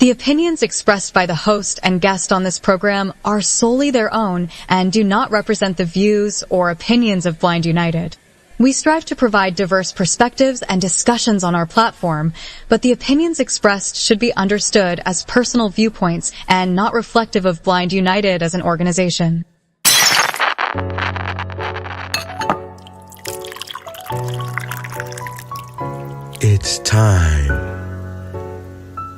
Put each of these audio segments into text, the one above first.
The opinions expressed by the host and guest on this program are solely their own and do not represent the views or opinions of Blind United. We strive to provide diverse perspectives and discussions on our platform, but the opinions expressed should be understood as personal viewpoints and not reflective of Blind United as an organization. It's time.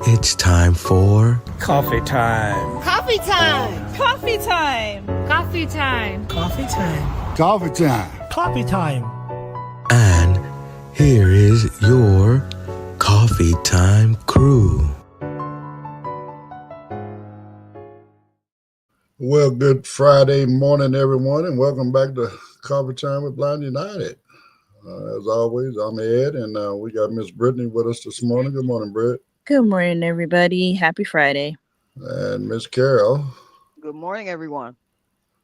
It's time for coffee time. Coffee time. Coffee time. Coffee time. Coffee time. Coffee time. Coffee time. And here is your coffee time crew. Well, good Friday morning, everyone, and welcome back to Coffee Time with Blind United. As always, I'm Ed, and we got Miss Brittany with us this morning. Good morning, Britt. Good morning, everybody. Happy Friday. And Miss Carol. Good morning, everyone.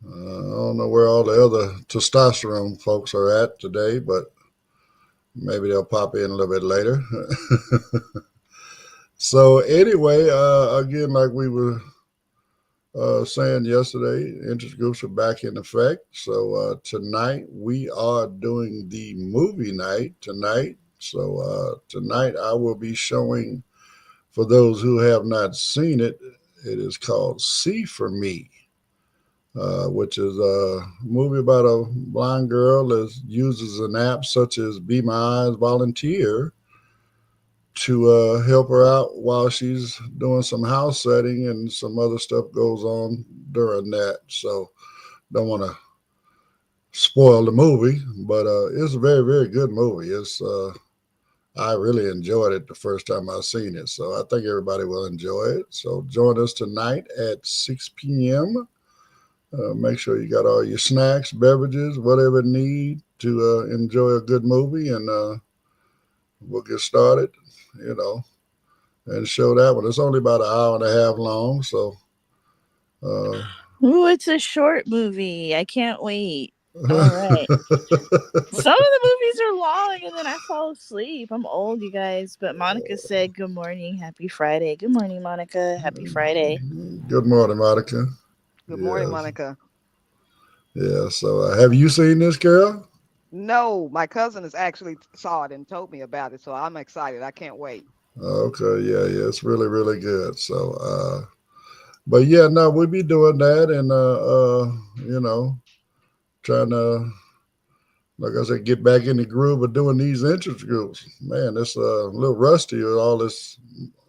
I don't know where all the other testosterone folks are at today, but maybe they'll pop in a little bit later. So anyway, again, like we were saying yesterday, interest groups are back in effect. So tonight we are doing the movie night tonight. So tonight I will be showing, for those who have not seen it, it is called See For Me, which is a movie about a blind girl that uses an app such as Be My Eyes Volunteer to help her out while she's doing some house setting, and some other stuff goes on during that. So don't want to spoil the movie, but it's a very, very good movie. It's I really enjoyed it the first time I seen it, so I think everybody will enjoy it. So join us tonight at 6 p.m. Make sure you got all your snacks, beverages, whatever you need to enjoy a good movie, and we'll get started, and show that one. It's only about an hour and a half long, so. Ooh, it's a short movie. I can't wait. All right. Some of the movies are long, and then I fall asleep. I'm old, you guys. But Monica said, good morning, happy Friday. Good morning, Monica. Happy Friday. Good morning, Monica. Good morning, Monica. Yeah, so have you seen this, Carol? No, my cousin has actually saw it and told me about it, so I'm excited. I can't wait. Okay, yeah, it's really, really good. So, but yeah, no, we'll be doing that, and trying to, like I said, get back in the groove of doing these interest groups. Man, it's a little rusty with all this,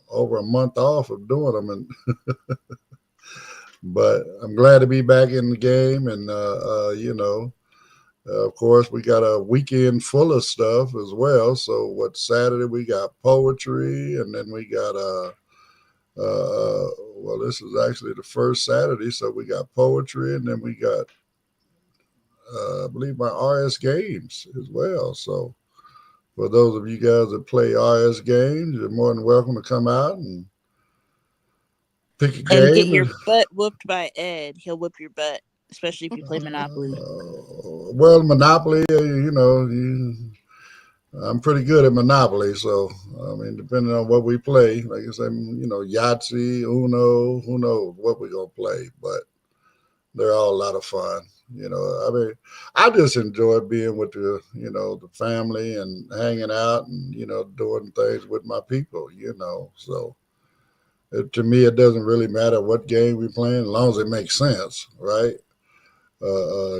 over a month off of doing them, and but I'm glad to be back in the game, and of course we got a weekend full of stuff as well. So Saturday we got poetry, and then we got well, this is actually the first Saturday, so we got poetry, and then we got I believe my RS games as well. So for those of you guys that play RS games, you're more than welcome to come out and pick a game. And get your butt whooped by Ed. He'll whip your butt, especially if you play Monopoly. Well, Monopoly, I'm pretty good at Monopoly. So, I mean, depending on what we play, like I said, Yahtzee, Uno, who knows what we're going to play. But they're all a lot of fun. I mean, I just enjoy being with the family and hanging out and, doing things with my people, So to me, it doesn't really matter what game we're playing as long as it makes sense, right? So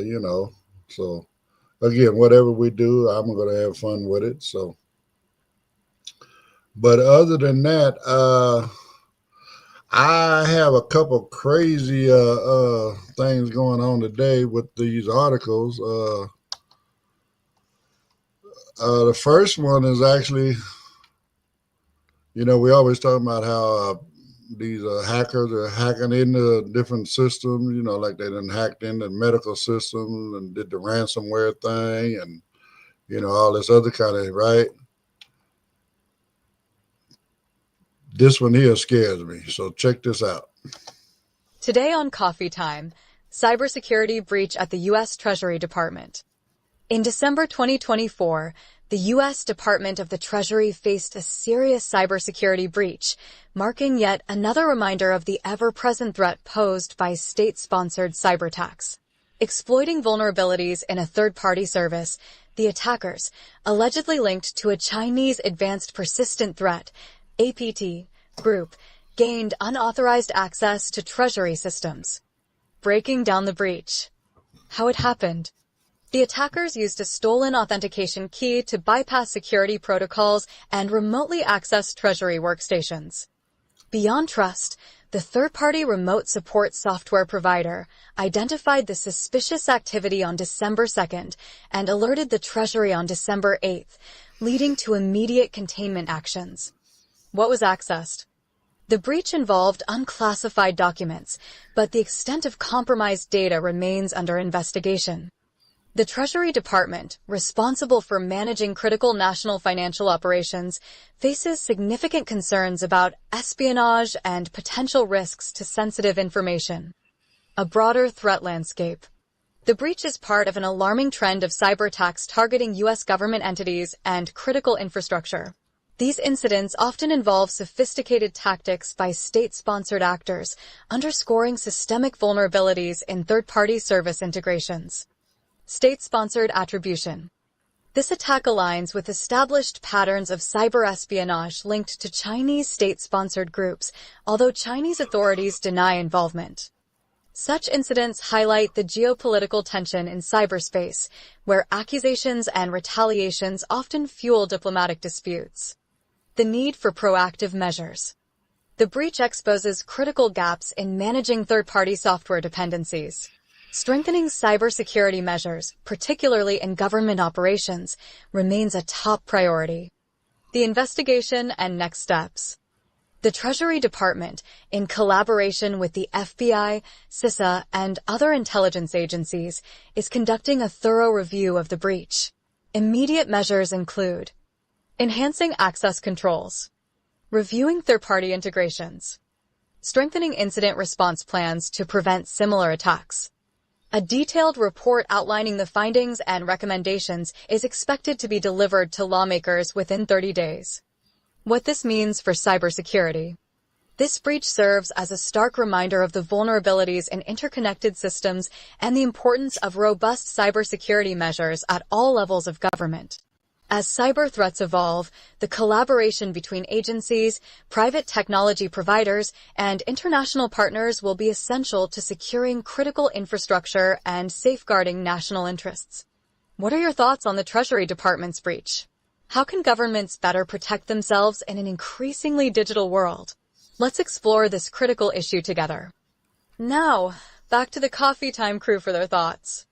again, whatever we do, I'm going to have fun with it. So, but other than that, I have a couple crazy things going on today with these articles. The first one is actually, we always talk about how these hackers are hacking into different systems, like they done hacked into the medical systems and did the ransomware thing and, all this other kind of, right? This one here scares me, so check this out. Today on Coffee Time, cybersecurity breach at the U.S. Treasury Department. In December 2024, the U.S. Department of the Treasury faced a serious cybersecurity breach, marking yet another reminder of the ever-present threat posed by state-sponsored cyberattacks. Exploiting vulnerabilities in a third-party service, the attackers, allegedly linked to a Chinese Advanced Persistent Threat, APT, group, gained unauthorized access to Treasury systems. Breaking down the breach. How it happened. The attackers used a stolen authentication key to bypass security protocols and remotely access Treasury workstations. Beyond trust, the third-party remote support software provider identified the suspicious activity on December 2nd and alerted the Treasury on December 8th, leading to immediate containment actions. What was accessed? The breach involved unclassified documents, but the extent of compromised data remains under investigation. The Treasury Department, responsible for managing critical national financial operations, faces significant concerns about espionage and potential risks to sensitive information. A broader threat landscape. The breach is part of an alarming trend of cyber attacks targeting U.S. government entities and critical infrastructure. These incidents often involve sophisticated tactics by state-sponsored actors, underscoring systemic vulnerabilities in third-party service integrations. State-sponsored attribution. This attack aligns with established patterns of cyber espionage linked to Chinese state-sponsored groups, although Chinese authorities deny involvement. Such incidents highlight the geopolitical tension in cyberspace, where accusations and retaliations often fuel diplomatic disputes. The need for proactive measures. The breach exposes critical gaps in managing third-party software dependencies. Strengthening cybersecurity measures, particularly in government operations, remains a top priority. The investigation and next steps. The Treasury Department, in collaboration with the FBI, CISA, and other intelligence agencies, is conducting a thorough review of the breach. Immediate measures include enhancing access controls, reviewing third-party integrations, strengthening incident response plans to prevent similar attacks. A detailed report outlining the findings and recommendations is expected to be delivered to lawmakers within 30 days. What this means for cybersecurity. This breach serves as a stark reminder of the vulnerabilities in interconnected systems and the importance of robust cybersecurity measures at all levels of government. As cyber threats evolve, the collaboration between agencies, private technology providers, and international partners will be essential to securing critical infrastructure and safeguarding national interests. What are your thoughts on the Treasury Department's breach? How can governments better protect themselves in an increasingly digital world? Let's explore this critical issue together. Now, back to the Coffee Time crew for their thoughts.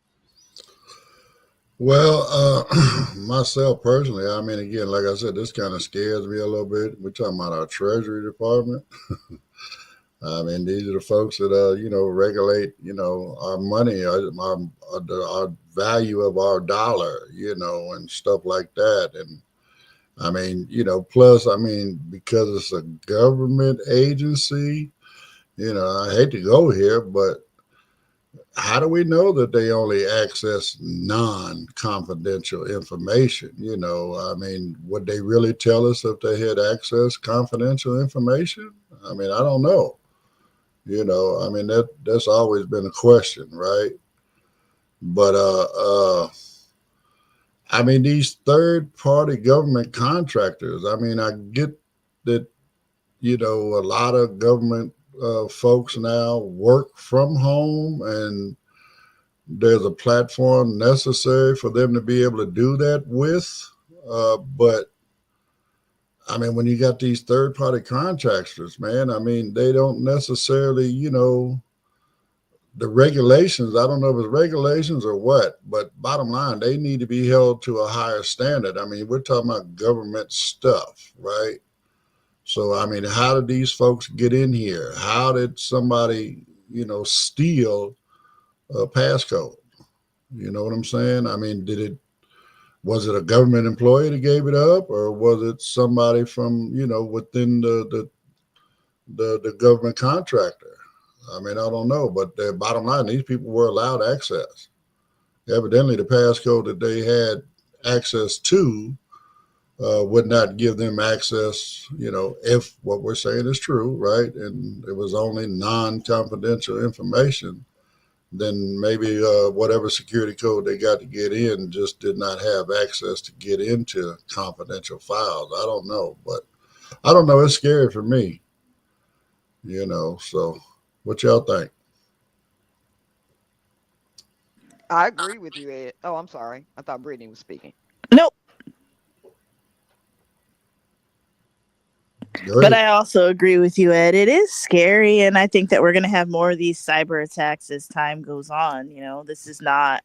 Well, myself personally, I mean, again, like I said, this kind of scares me a little bit. We're talking about our Treasury Department. I mean, these are the folks that, regulate, our money, our value of our dollar, and stuff like that. And I mean, plus, I mean, because it's a government agency, I hate to go here, but how do we know that they only access non-confidential information? I mean, would they really tell us if they had access confidential information? I mean, I don't know. I mean, that's always been a question, right? But I mean, these third-party government contractors, I mean, I get that, a lot of government folks now work from home, and there's a platform necessary for them to be able to do that with. But I mean, when you got these third-party contractors, man, I mean, they don't necessarily, the regulations, I don't know if it's regulations or what, but bottom line, they need to be held to a higher standard. I mean, we're talking about government stuff, right? So, I mean, how did these folks get in here? How did somebody, steal a passcode? You know what I'm saying? I mean, was it a government employee that gave it up, or was it somebody from, within the government contractor? I mean, I don't know, but the bottom line, these people were allowed access. Evidently, the passcode that they had access to would not give them access, if what we're saying is true, right? And it was only non-confidential information, then maybe whatever security code they got to get in just did not have access to get into confidential files. I don't know, but I don't know. It's scary for me, So what y'all think? I agree with you, Ed. Oh, I'm sorry. I thought Brittany was speaking. Nope. Go But ahead. I also agree with you, Ed. It is scary, and I think that we're going to have more of these cyber attacks as time goes on. This is not,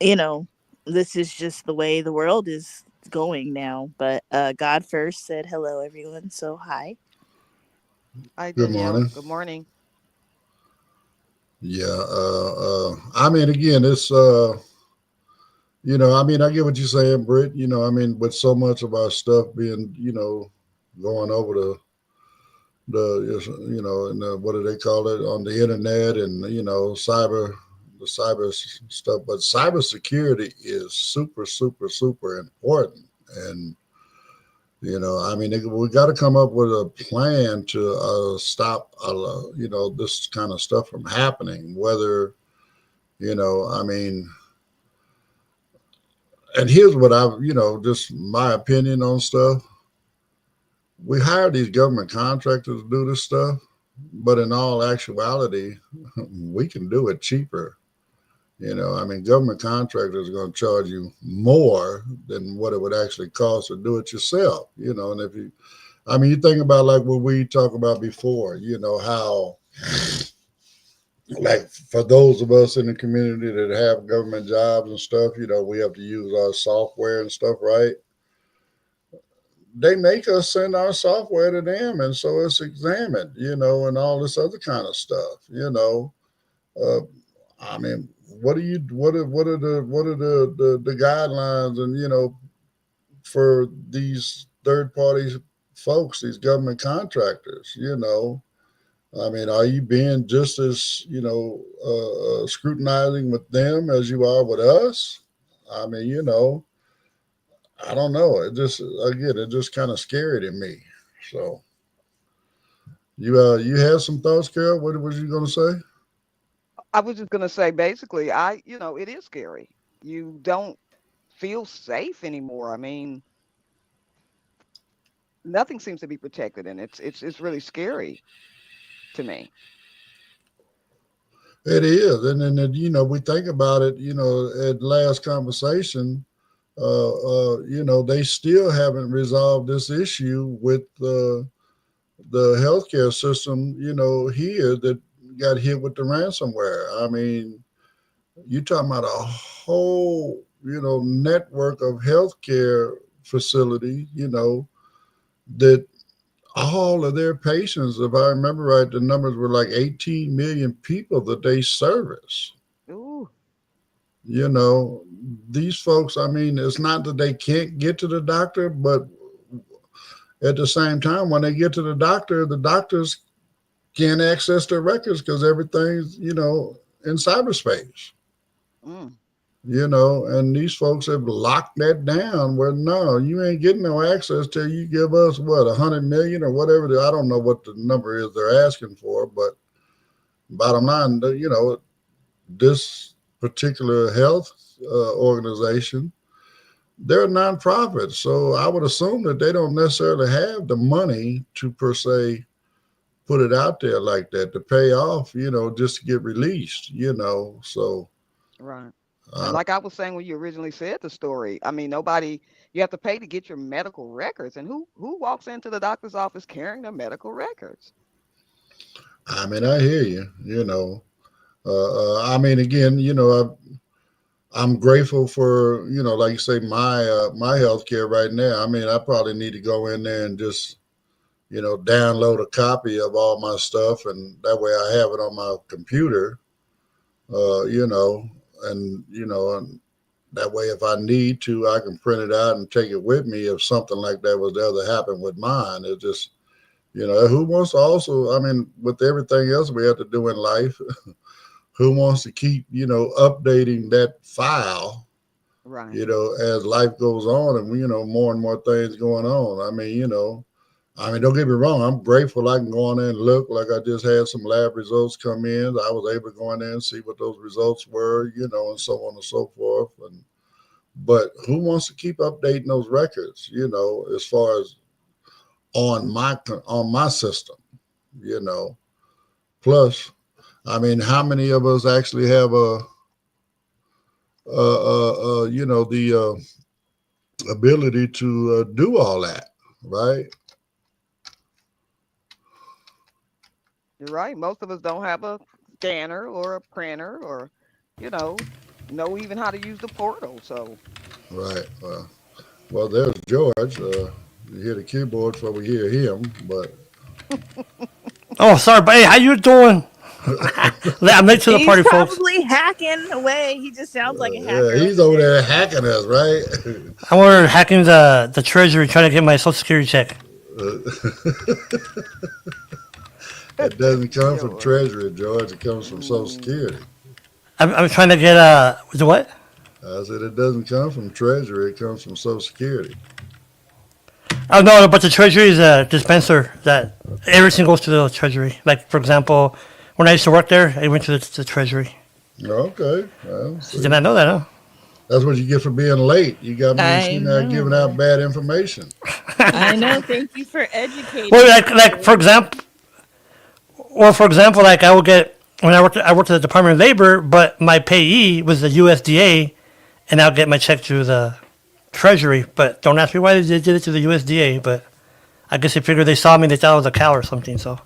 you know, this is just the way the world is going now. But God first said hello, everyone. So hi. Hi, Good Danielle. morning. Good morning. Yeah. I mean, again, it's I get what you're saying, Britt. With so much of our stuff being, going over and what do they call it on the internet and the cyber stuff. But cybersecurity is super, super, super important. And we got to come up with a plan to stop, this kind of stuff from happening. Whether, I mean, and here's what just my opinion on stuff. We hire these government contractors to do this stuff, but in all actuality, we can do it cheaper. Government contractors are going to charge you more than what it would actually cost to do it yourself. And if you think about like what we talked about before, how like for those of us in the community that have government jobs and stuff, we have to use our software and stuff, right? They make us send our software to them, and so it's examined, and all this other kind of stuff. Uh, I mean, what are the guidelines, and for these third party folks, these government contractors, are you being just as scrutinizing with them as you are with us? I mean, I don't know. It just kind of scary to me. So you had some thoughts, Carol? What was you going to say? I was just gonna say, basically, it is scary. You don't feel safe anymore. I mean, nothing seems to be protected, and it's really scary to me. It is, and then we think about it. At last conversation, they still haven't resolved this issue with the healthcare system. Here that got hit with the ransomware. I mean, you talking about a whole network of healthcare facility. That all of their patients, if I remember right, the numbers were like 18 million people that they service. Ooh, You know, these folks, I mean, it's not that they can't get to the doctor, but at the same time, when they get to the doctors can't access their records because everything's, in cyberspace. mm, And these folks have locked that down where no, you ain't getting no access till you give us what 100 million or whatever. I don't know what the number is they're asking for, but bottom line, this particular health organization, they're a nonprofit, so I would assume that they don't necessarily have the money to per se put it out there like that to pay off, just to get released. So right. And uh, like I was saying when you originally said the story, I mean, nobody, you have to pay to get your medical records, and who walks into the doctor's office carrying their medical records? I mean, I hear you. I mean, again, I'm grateful for like you say, my healthcare right now. I mean, I probably need to go in there and just download a copy of all my stuff, and that way I have it on my computer. Uh, you know, and that way if I need to, I can print it out and take it with me if something like that was to ever happen with mine. It just who wants to also? I mean, with everything else we have to do in life, who wants to keep updating that file Right. as life goes on and, more and more things going on. Don't get me wrong. I'm grateful I can go on there and look. Like I just had some lab results come in. I was able to go in there and see what those results were, and so on and so forth. But who wants to keep updating those records? As far as on my system, you know. Plus, how many of us actually have the ability to do all that, right? You're right. Most of us don't have a scanner or a printer or, you know even how to use the portal. So, Right. Well, there's George. You hear the keyboard before we hear him, but Oh, sorry, but hey, how you doing? I'm late to the He's party, folks. probably hacking away. He just sounds like a yeah, hacker he's over over there. there hacking us, right? I'm over hacking the treasury, trying to get my social security check. It doesn't come from George. Treasury, George. It comes from Social Mm, Security. I'm trying to get the what? I said it doesn't come from Treasury. It comes from Social Security. Oh no, but the treasury is a dispenser that everything goes to the treasury. Like for example, when I used to work there, I went to the treasury. Okay. Well, Did see, not know that, huh? that's what you get for being late. You got me I sitting there giving know. out bad information. I know. Thank you for Well, educating us, like for sir. example, like I would get when I worked at the Department of Labor, but my payee was the USDA, and I'll get my check through the Treasury. But don't ask me why they did it to the USDA. But I guess they figured they saw me, they thought I was a cow or something. So,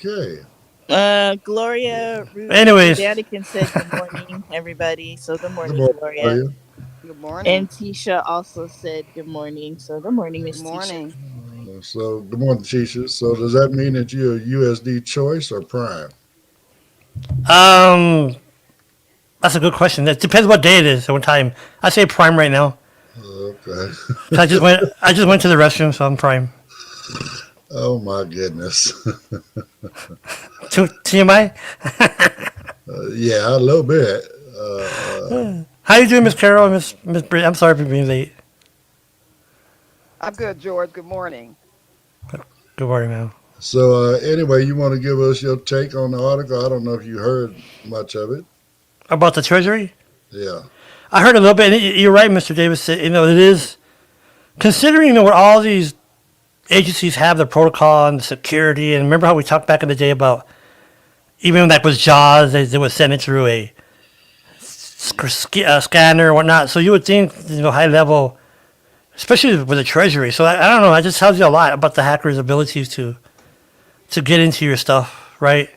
Okay. Gloria Ruth anyways, Vatican said good morning, everybody. So good Good morning, morning for Gloria. you. good morning. And Tisha also said good morning. So good morning, Good Miss Tisha. morning. So, good morning, Tisha. So, does that mean that you're a USD choice or prime? um, that's a good question. It depends what day it is at what time. I say Prime right now. Okay. 'Cause I just went to the restroom, so I'm Prime. Oh, my goodness. TMI. Yeah, a little bit. How you doing, Miss Carol? Miss Brit? I'm sorry for being late. I'm good, George. Good morning. Good morning, ma'am. Anyway, you want to give us your take on the article? I don't know if you heard much of it. About the Treasury, Yeah. I heard a little bit. And you're right, Mr. Davis. You know, it is considering what all these agencies have, the protocol and the security. And remember how we talked back in the day about even like with JAWS, they would send it through a scanner or whatnot. So you would think, high level, especially with the Treasury. So I don't know. That just tells you a lot about the hackers' abilities to get into your stuff, right?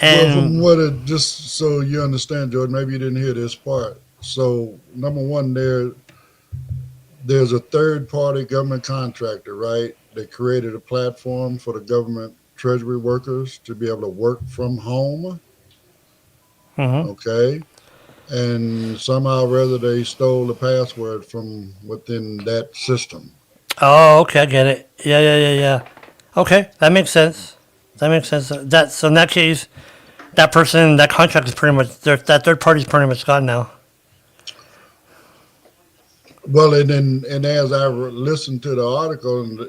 Well, from And what it just so you understand, Jordan, maybe you didn't hear this part. So, number one, there's a third party government contractor, right? That created a platform for the government treasury workers to be able to work from home. mhm. Okay. And somehow or other they stole the password from within that system. Oh, okay, I get it. Yeah. Okay, that makes sense. That makes sense. So in that case, that person, that contract is pretty much that third party is pretty much gone now. Well, and as I listened to the article, and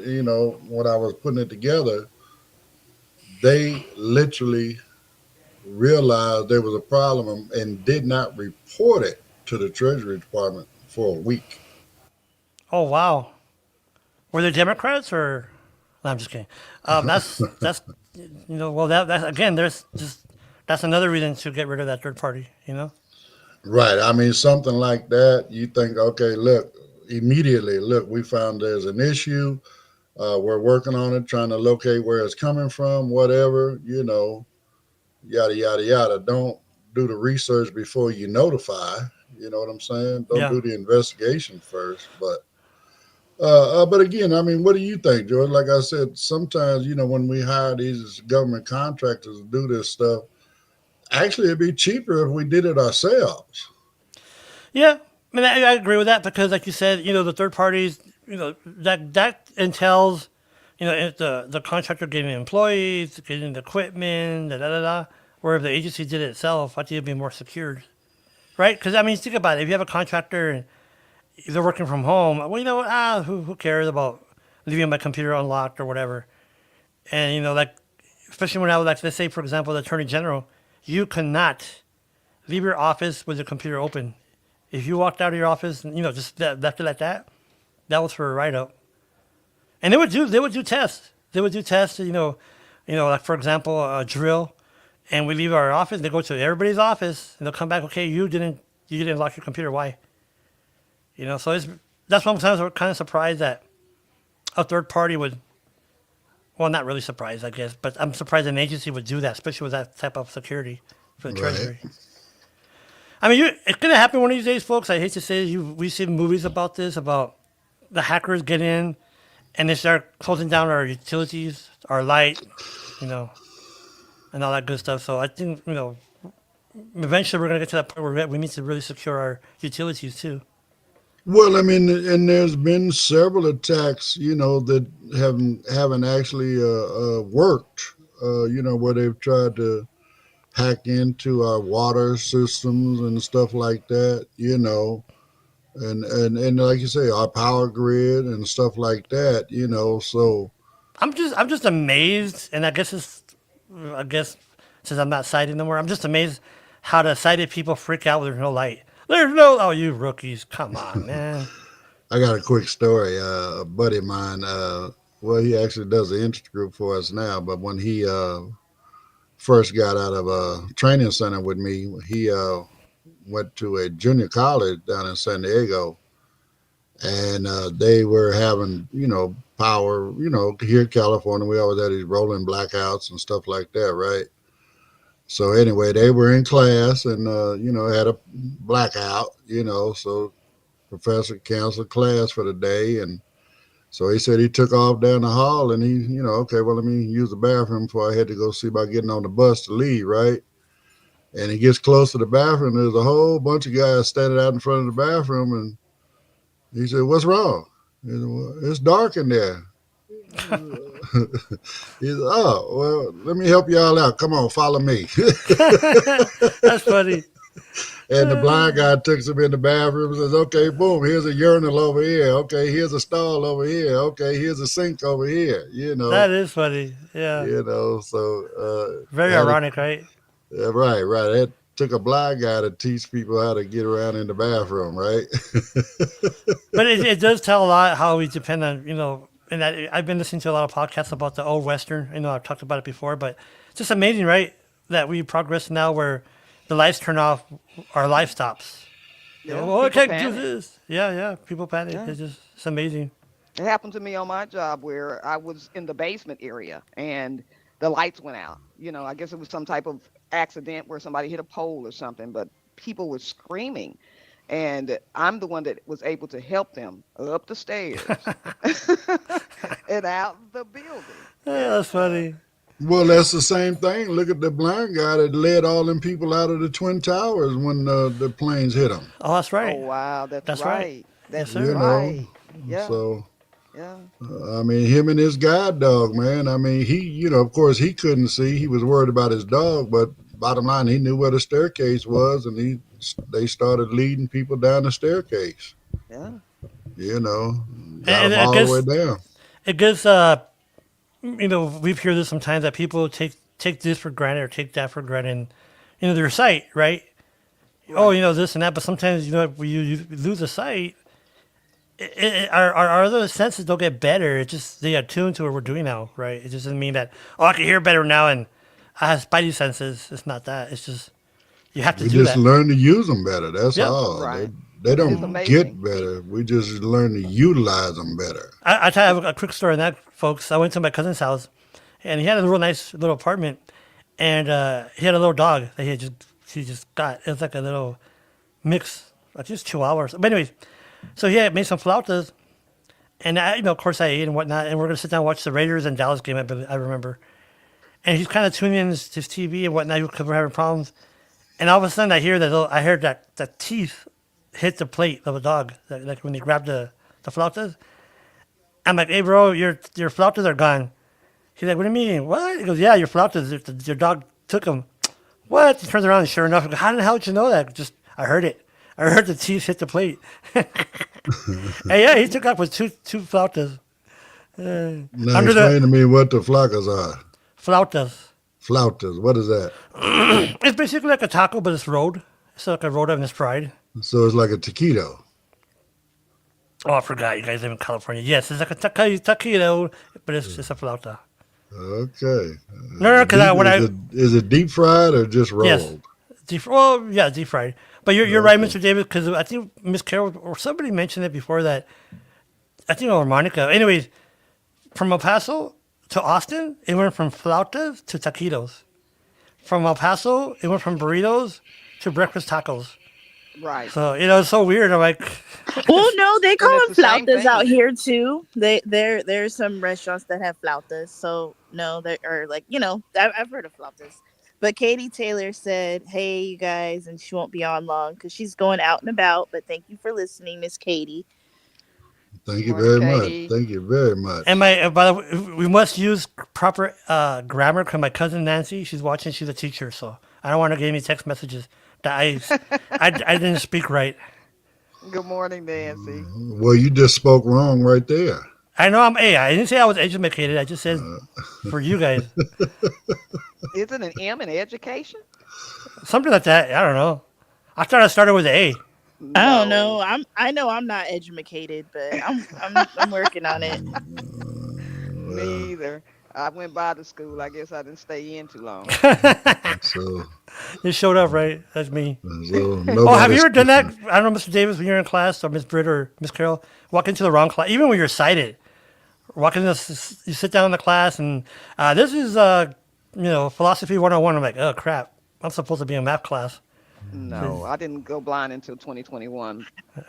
when I was putting it together, they literally realized there was a problem and did not report it to the Treasury Department for a week. Oh wow, were they Democrats or? No, I'm just kidding. That's well that again there's just that's another reason to get rid of that third party. Right. Something like that. You think, okay, look, immediately, look, we found there's an issue. We're working on it, trying to locate where it's coming from, whatever, yada, yada, yada. Don't do the research before you notify. You know what I'm saying? Don't Yeah. do the investigation first. But again, what do you think, George? Like I said, sometimes, when we hire these government contractors to do this stuff, actually, it'd be cheaper if we did it ourselves. Yeah, I agree with that because, like you said, the third parties, that entails, if the contractor getting employees, getting the equipment, da da da da. Where if the agency did it itself, I think it'd be more secured, right? Because I mean, think about it. If you have a contractor and they're working from home, well, you know what? Who cares about leaving my computer unlocked or whatever? And like, especially when I was like, let's say for example, the attorney general, you cannot leave your office with your computer open. If you walked out of your office, and, just left it like that, that was for a write up. And they would do tests. They would do tests. Like for example, a drill, and we leave our office. They go to everybody's office, and they'll come back. Okay, you didn't lock your computer. Why? So that's why sometimes we're kind of surprised that a third party would. Well, not really surprised, I guess, but I'm surprised an agency would do that, especially with that type of security for the Right. Treasury. I mean, it's gonna happen one of these days, folks. I hate to say it, we see movies about this, about the hackers get in and they start closing down our utilities, our light, you know, and all that good stuff. So I think, eventually we're going to get to that point where we need to really secure our utilities too. Well, I mean, and there's been several attacks, that haven't actually worked. Where they've tried to hack into our water systems and stuff like that. And like you say, our power grid and stuff like that. So I'm just amazed, and I guess since I'm not sighted no more, I'm just amazed how the sighted people freak out when there's no light. Oh, you rookies, come on, man. I got a quick story. A buddy of mine, well, he actually does the interest group for us now, but when he first got out of a training center with me, he went to a junior college down in San Diego, and they were having, power, here in California, we always had these rolling blackouts and stuff like that, right? So anyway, they were in class and, had a blackout, so professor canceled class for the day. And so he said he took off down the hall and he, okay, well, let me use the bathroom before I had to go see about getting on the bus to leave, right? And he gets close to the bathroom. There's a whole bunch of guys standing out in front of the bathroom. And he said, "What's wrong?" He said, "Well, it's dark in there." He said, "Oh, well, let me help y'all out. Come on, follow me." That's funny. And the blind guy takes him in the bathroom and says, "Okay, boom, here's a urinal over here. Okay, here's a stall over here. Okay, here's a sink over here." That is funny. Yeah. So Very ironic, right? Right. That took a blind guy to teach people how to get around in the bathroom, right? But it does tell a lot how we depend on, and I've been listening to a lot of podcasts about the old Western. I've talked about it before, but it's just amazing, right? That we progress now where the lights turn off, our life stops. Yeah, I people can't do panic. this. Yeah. People panic. Yeah. It's amazing. It happened to me on my job where I was in the basement area and the lights went out. I guess it was some type of accident where somebody hit a pole or something, but people were screaming. And I'm the one that was able to help them up the stairs and out the building. Yeah, that's funny. Well, that's the same thing. Look at the blind guy that led all them people out of the Twin Towers when the planes hit them. Oh, that's right. Oh, wow. That's right. right. That's Yes, sir. right. Yeah. So, Yeah. I mean, him and his guide dog, man. I mean, he, of course, he couldn't see. He was worried about his dog, but bottom line, he knew where the staircase was, and they started leading people down the staircase. Yeah. Got And them I all guess- the way down. It gives, we've heard this sometimes that people take this for granted or take that for granted. Their sight, right? Oh, this and that. But sometimes, when you lose a sight, our other senses don't get better. It just they attune to what we're doing now, right? It just doesn't mean that I can hear better now and I have spidey senses. It's not that. It's just you have to We do just that. learn to use them better. That's Yeah. all. Right. They It's don't amazing. get better. We just learn to utilize them better. I tell you a quick story on that, folks. I went to my cousin's house, and he had a real nice little apartment, and he had a little dog that he just got. It was like a little mix, like just Chihuahuas. But anyways, so he had made some flautas, and of course I ate and whatnot, and we're gonna sit down and watch the Raiders and Dallas game. I remember, and he's kind of tuning in his TV and whatnot because we're having problems, and all of a sudden I heard that the teeth hit the plate of a dog, like when they grabbed the flautas. I'm like, "Hey, bro, your flautas are gone." He's like, "What do you mean? What?" He goes, "Yeah, your flautas. Your dog took them." What? He turns around and sure enough, how the hell did you know that? Just, I heard it. I heard the teeth hit the plate. And yeah, he took off with two flautas. Now Under explain the to me what the flautas are. flautas. Flautas, what is that? It's basically like a taco, but it's rolled. It's like a rolled up and it's fried. So it's like a taquito. Oh, I forgot. You guys live in California. Yes, it's like a taquito, but it's just a flauta. Okay. No, because Is it deep fried or just rolled? yes, deep fried. But you're right, Mr. Davis, because I think Miss Carol or somebody mentioned it before that. I think it was Monica. Anyways, from El Paso to Austin, it went from flautas to taquitos. From El Paso, it went from burritos to breakfast tacos. Right. So it's so weird. I'm like, Well, no, they call it's them the same flautas thing. out here too. There's some restaurants that have flautas. So no, they are like I've heard of flautas. But Katie Taylor said, "Hey, you guys," and she won't be on long because she's going out and about. But thank you for listening, Miss Katie. Thank you Morning, very Katie. much. Thank you very much. and by the way, we must use proper grammar because my cousin Nancy, she's watching. She's a teacher, so I don't want to give me text messages that I didn't speak right. Good morning, Nancy. Well, you just spoke wrong right there. I know I didn't say I was educated. I just said for you guys Isn't an M in education? something like that. I don't know. I thought I started with an A. I don't No. know. I know I'm not educated, but I'm working on it. Me either. I went by the school. I guess I didn't stay in too long. So, It showed up right. That's me. so Oh, have you ever nobody's- done that? I don't know, Mr. Davis, when you're in class, or Miss Britt or Miss Carol, walk into the wrong class, even when you're sighted. Walk into, you sit down in the class, and this is, philosophy 101. I'm like, oh, crap. I'm supposed to be in math class. No, I didn't go blind until 2021.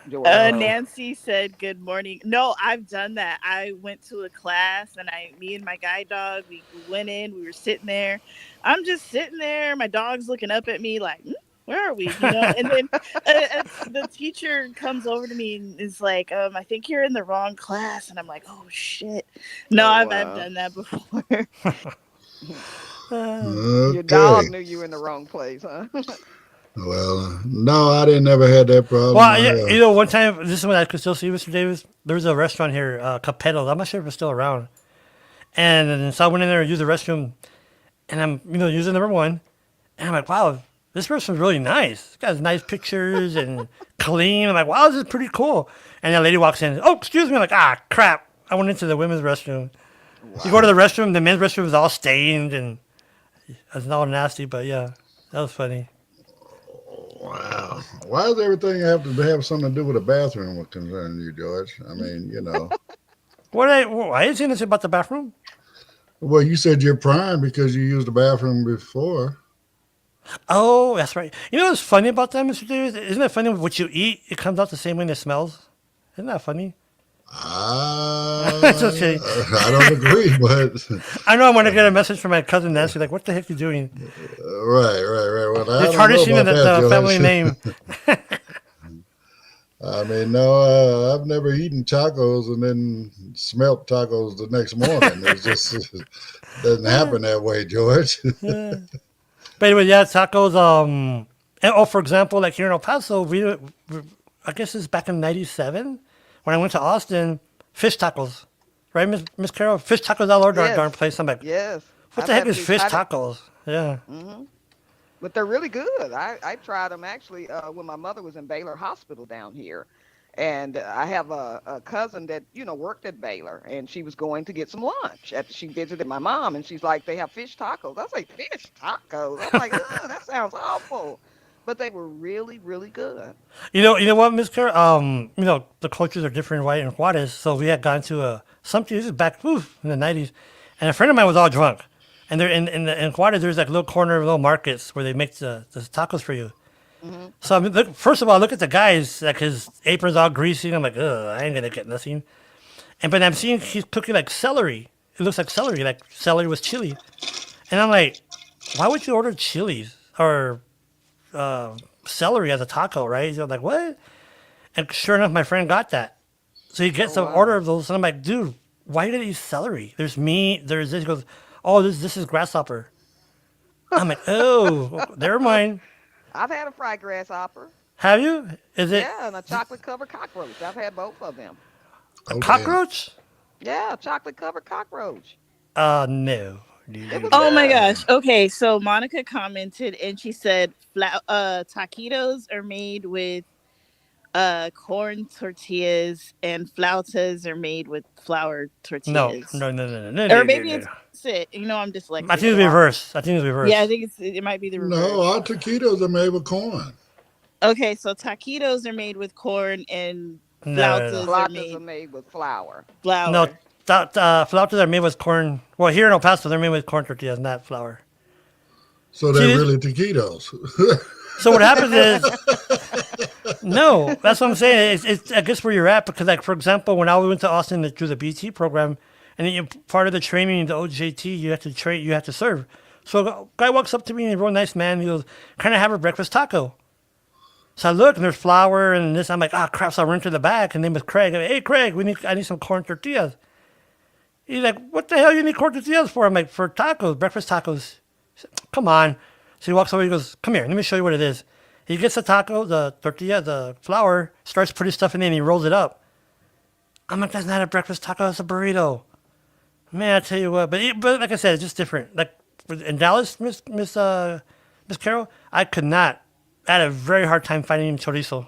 George. Nancy said, "Good morning." No, I've done that. I went to a class, and me and my guide dog, we went in. We were sitting there. I'm just sitting there. My dog's looking up at me like, "Where are we?" And then the teacher comes over to me and is like, "I think you're in the wrong class." And I'm like, "Oh shit!" No, Oh, I've wow. done that before. Your dog Okay. knew you were in the wrong place, huh? Well, no, I didn't never had that problem. Well, one time, this is when I could still see Mr. Davis. There was a restaurant here, Capetto's. I'm not sure if it's still around. And so I went in there and used the restroom, and I'm, using number one. And I'm like, wow, this restaurant's really nice. It's got nice pictures and clean. I'm like, wow, this is pretty cool. And that lady walks in. Oh, excuse me. I'm like, crap. I went into the women's restroom. You go to the restroom, the men's restroom is all stained and it's all nasty. But yeah, that was funny. Wow. Why does everything have to have something to do with a bathroom concerning you, George? I mean, I didn't say anything about the bathroom. Well, you said you're prime because you used the bathroom before. Oh, that's right. You know what's funny about that, Mr. Davis? Isn't it funny what you eat, it comes out the same way it smells? Isn't that funny? It's okay. I don't agree, but I know I want to get a message from my cousin Nancy, like, what the heck are you doing? right. Well, I You're don't tarnishing know the, about that, the George. family name. I mean, no, I've never eaten tacos and then smelt tacos the next morning. It just doesn't happen that way, George. Yeah. But anyway, yeah, tacos. For example, like here in El Paso, I guess it's back in '97 when I went to Austin, fish tacos, right, Miss Carol? Fish tacos all over our Yes. darn place. I'm like, Yes. what I've the heck had is these- fish I've- tacos? Yeah. But they're really good. I tried them actually when my mother was in Baylor Hospital down here. And I have a cousin that, worked at Baylor, and she was going to get some lunch after she visited my mom. And she's like, they have fish tacos. I was like, fish tacos? I'm like, oh, that sounds awful. But they were really, really good. You know what, Miss Carol? The cultures are different, right, in Juarez. So we had gone to something. This is back in the '90s, and a friend of mine was all drunk. And they're in Juarez. There's like little markets where they make the tacos for you. So I mean, first of all, look at the guys. Like his apron's all greasy. And I'm like, ugh, I ain't gonna get nothing. But I'm seeing he's cooking like celery. It looks like celery with chili. And I'm like, why would you order chilies or celery as a taco, right? So I'm like, what? And sure enough, my friend got that. So he gets an order of those, and I'm like, dude, why did he eat celery? There's meat, there's this. He goes, oh, this is grasshopper. I'm like, oh, never mind. I've had a fried grasshopper. Have you? Is it Yeah, and a chocolate covered cockroach. I've had both of them. a Oh damn. cockroach? Yeah, chocolate covered cockroach. No. It was Oh my good. gosh. Okay, so Monica commented and she said taquitos are made with corn tortillas and flautas are made with flour No, tortillas. no, no, no, no, no, Or no, no, maybe no. it's it. You know, I'm I dyslexic. think it's reverse. I think it's Yeah, I reverse. think it might be the No, reverse. our taquitos are made with corn. Okay, so taquitos are made with corn and No, no, no. flautas are Flautas are made made with flour. No, flour. flautas are made with corn. Well, here in El Paso, they're made with corn tortillas, not flour. So See, they're really taquitos. so what happens is, no, that's what I'm saying. It's I guess where you're at because, like, for example, when I went to Austin to do the BT program, and then part of the training, the OJT, you have to train, you have to serve. So a guy walks up to me and he's a real nice man. He goes, "Can I have a breakfast taco?" So I look and there's flour and this. I'm like, ah, crap. So I run to the back. His name was Craig. I'm like, hey, Craig, I need some corn tortillas. He's like, what the hell you need corn tortillas for? I'm like, for tacos, breakfast tacos. He said, come on. So he walks over. He goes, come here. Let me show you what it is. He gets the taco, the tortilla, the flour, starts putting stuff in it, and he rolls it up. I'm like, that's not a breakfast taco. That's a burrito. Man, I tell you what. But like I said, it's just different. Like in Dallas, Miss Carol, I could not. I had a very hard time finding chorizo.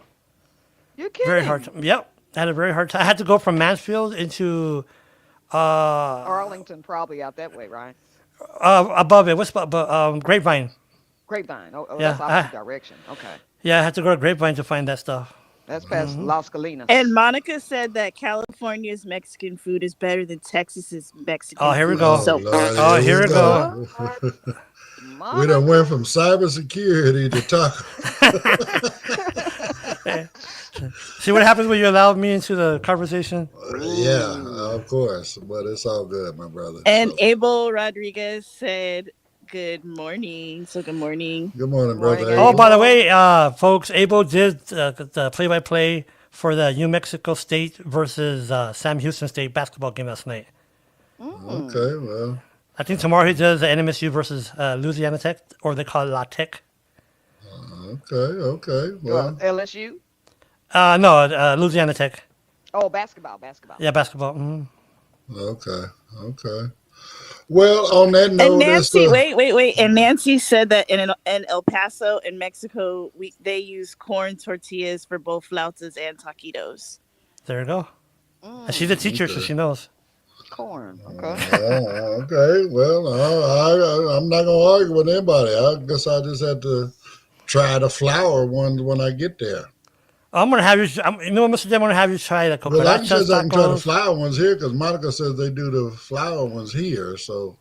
You're Very hard kidding. time. Yep. I had a very hard time. I had to go from Mansfield into Arlington, probably out that way, right? above it. Grapevine. Grapevine. Oh, Yeah. that's opposite direction. Okay. Yeah, I had to go to Grapevine to find that stuff. That's past Las Colinas. And Monica said that California's Mexican food is better than Texas's Oh, Mexican here we food. go. Oh So Lord, Oh, here here we we go. What? go. We done went Monica? from cybersecurity to talk. See what happens when you allow me into the conversation? Yeah, of course, but it's all good, my brother. and So, Abel Rodriguez said good morning. So good morning. good morning, Good morning, brother. Oh, Abel. by the Abel. way, folks, Abel did the play-by-play for the New Mexico State versus Sam Houston State basketball game last night. Okay, well, I think tomorrow he does the NMSU versus Louisiana Tech, or they call it La Tech. okay, well, LSU? No, Louisiana Tech. Oh, basketball. Yeah, basketball. okay. Well, on that And note, it's Nancy, wait. And Nancy said that in El Paso, in Mexico, they use corn tortillas for both flautas and taquitos. There you go. And she's a teacher, so okay. she knows. Corn. Okay. Okay. Well, I'm not gonna argue with anybody. I guess I just had to try the flour ones when I get there. I'm gonna have you. You know, Mr. J, I'm gonna have you try the Well, I cucarachas says I can try the tacos. flour ones here because Monica says they do the flour ones here. So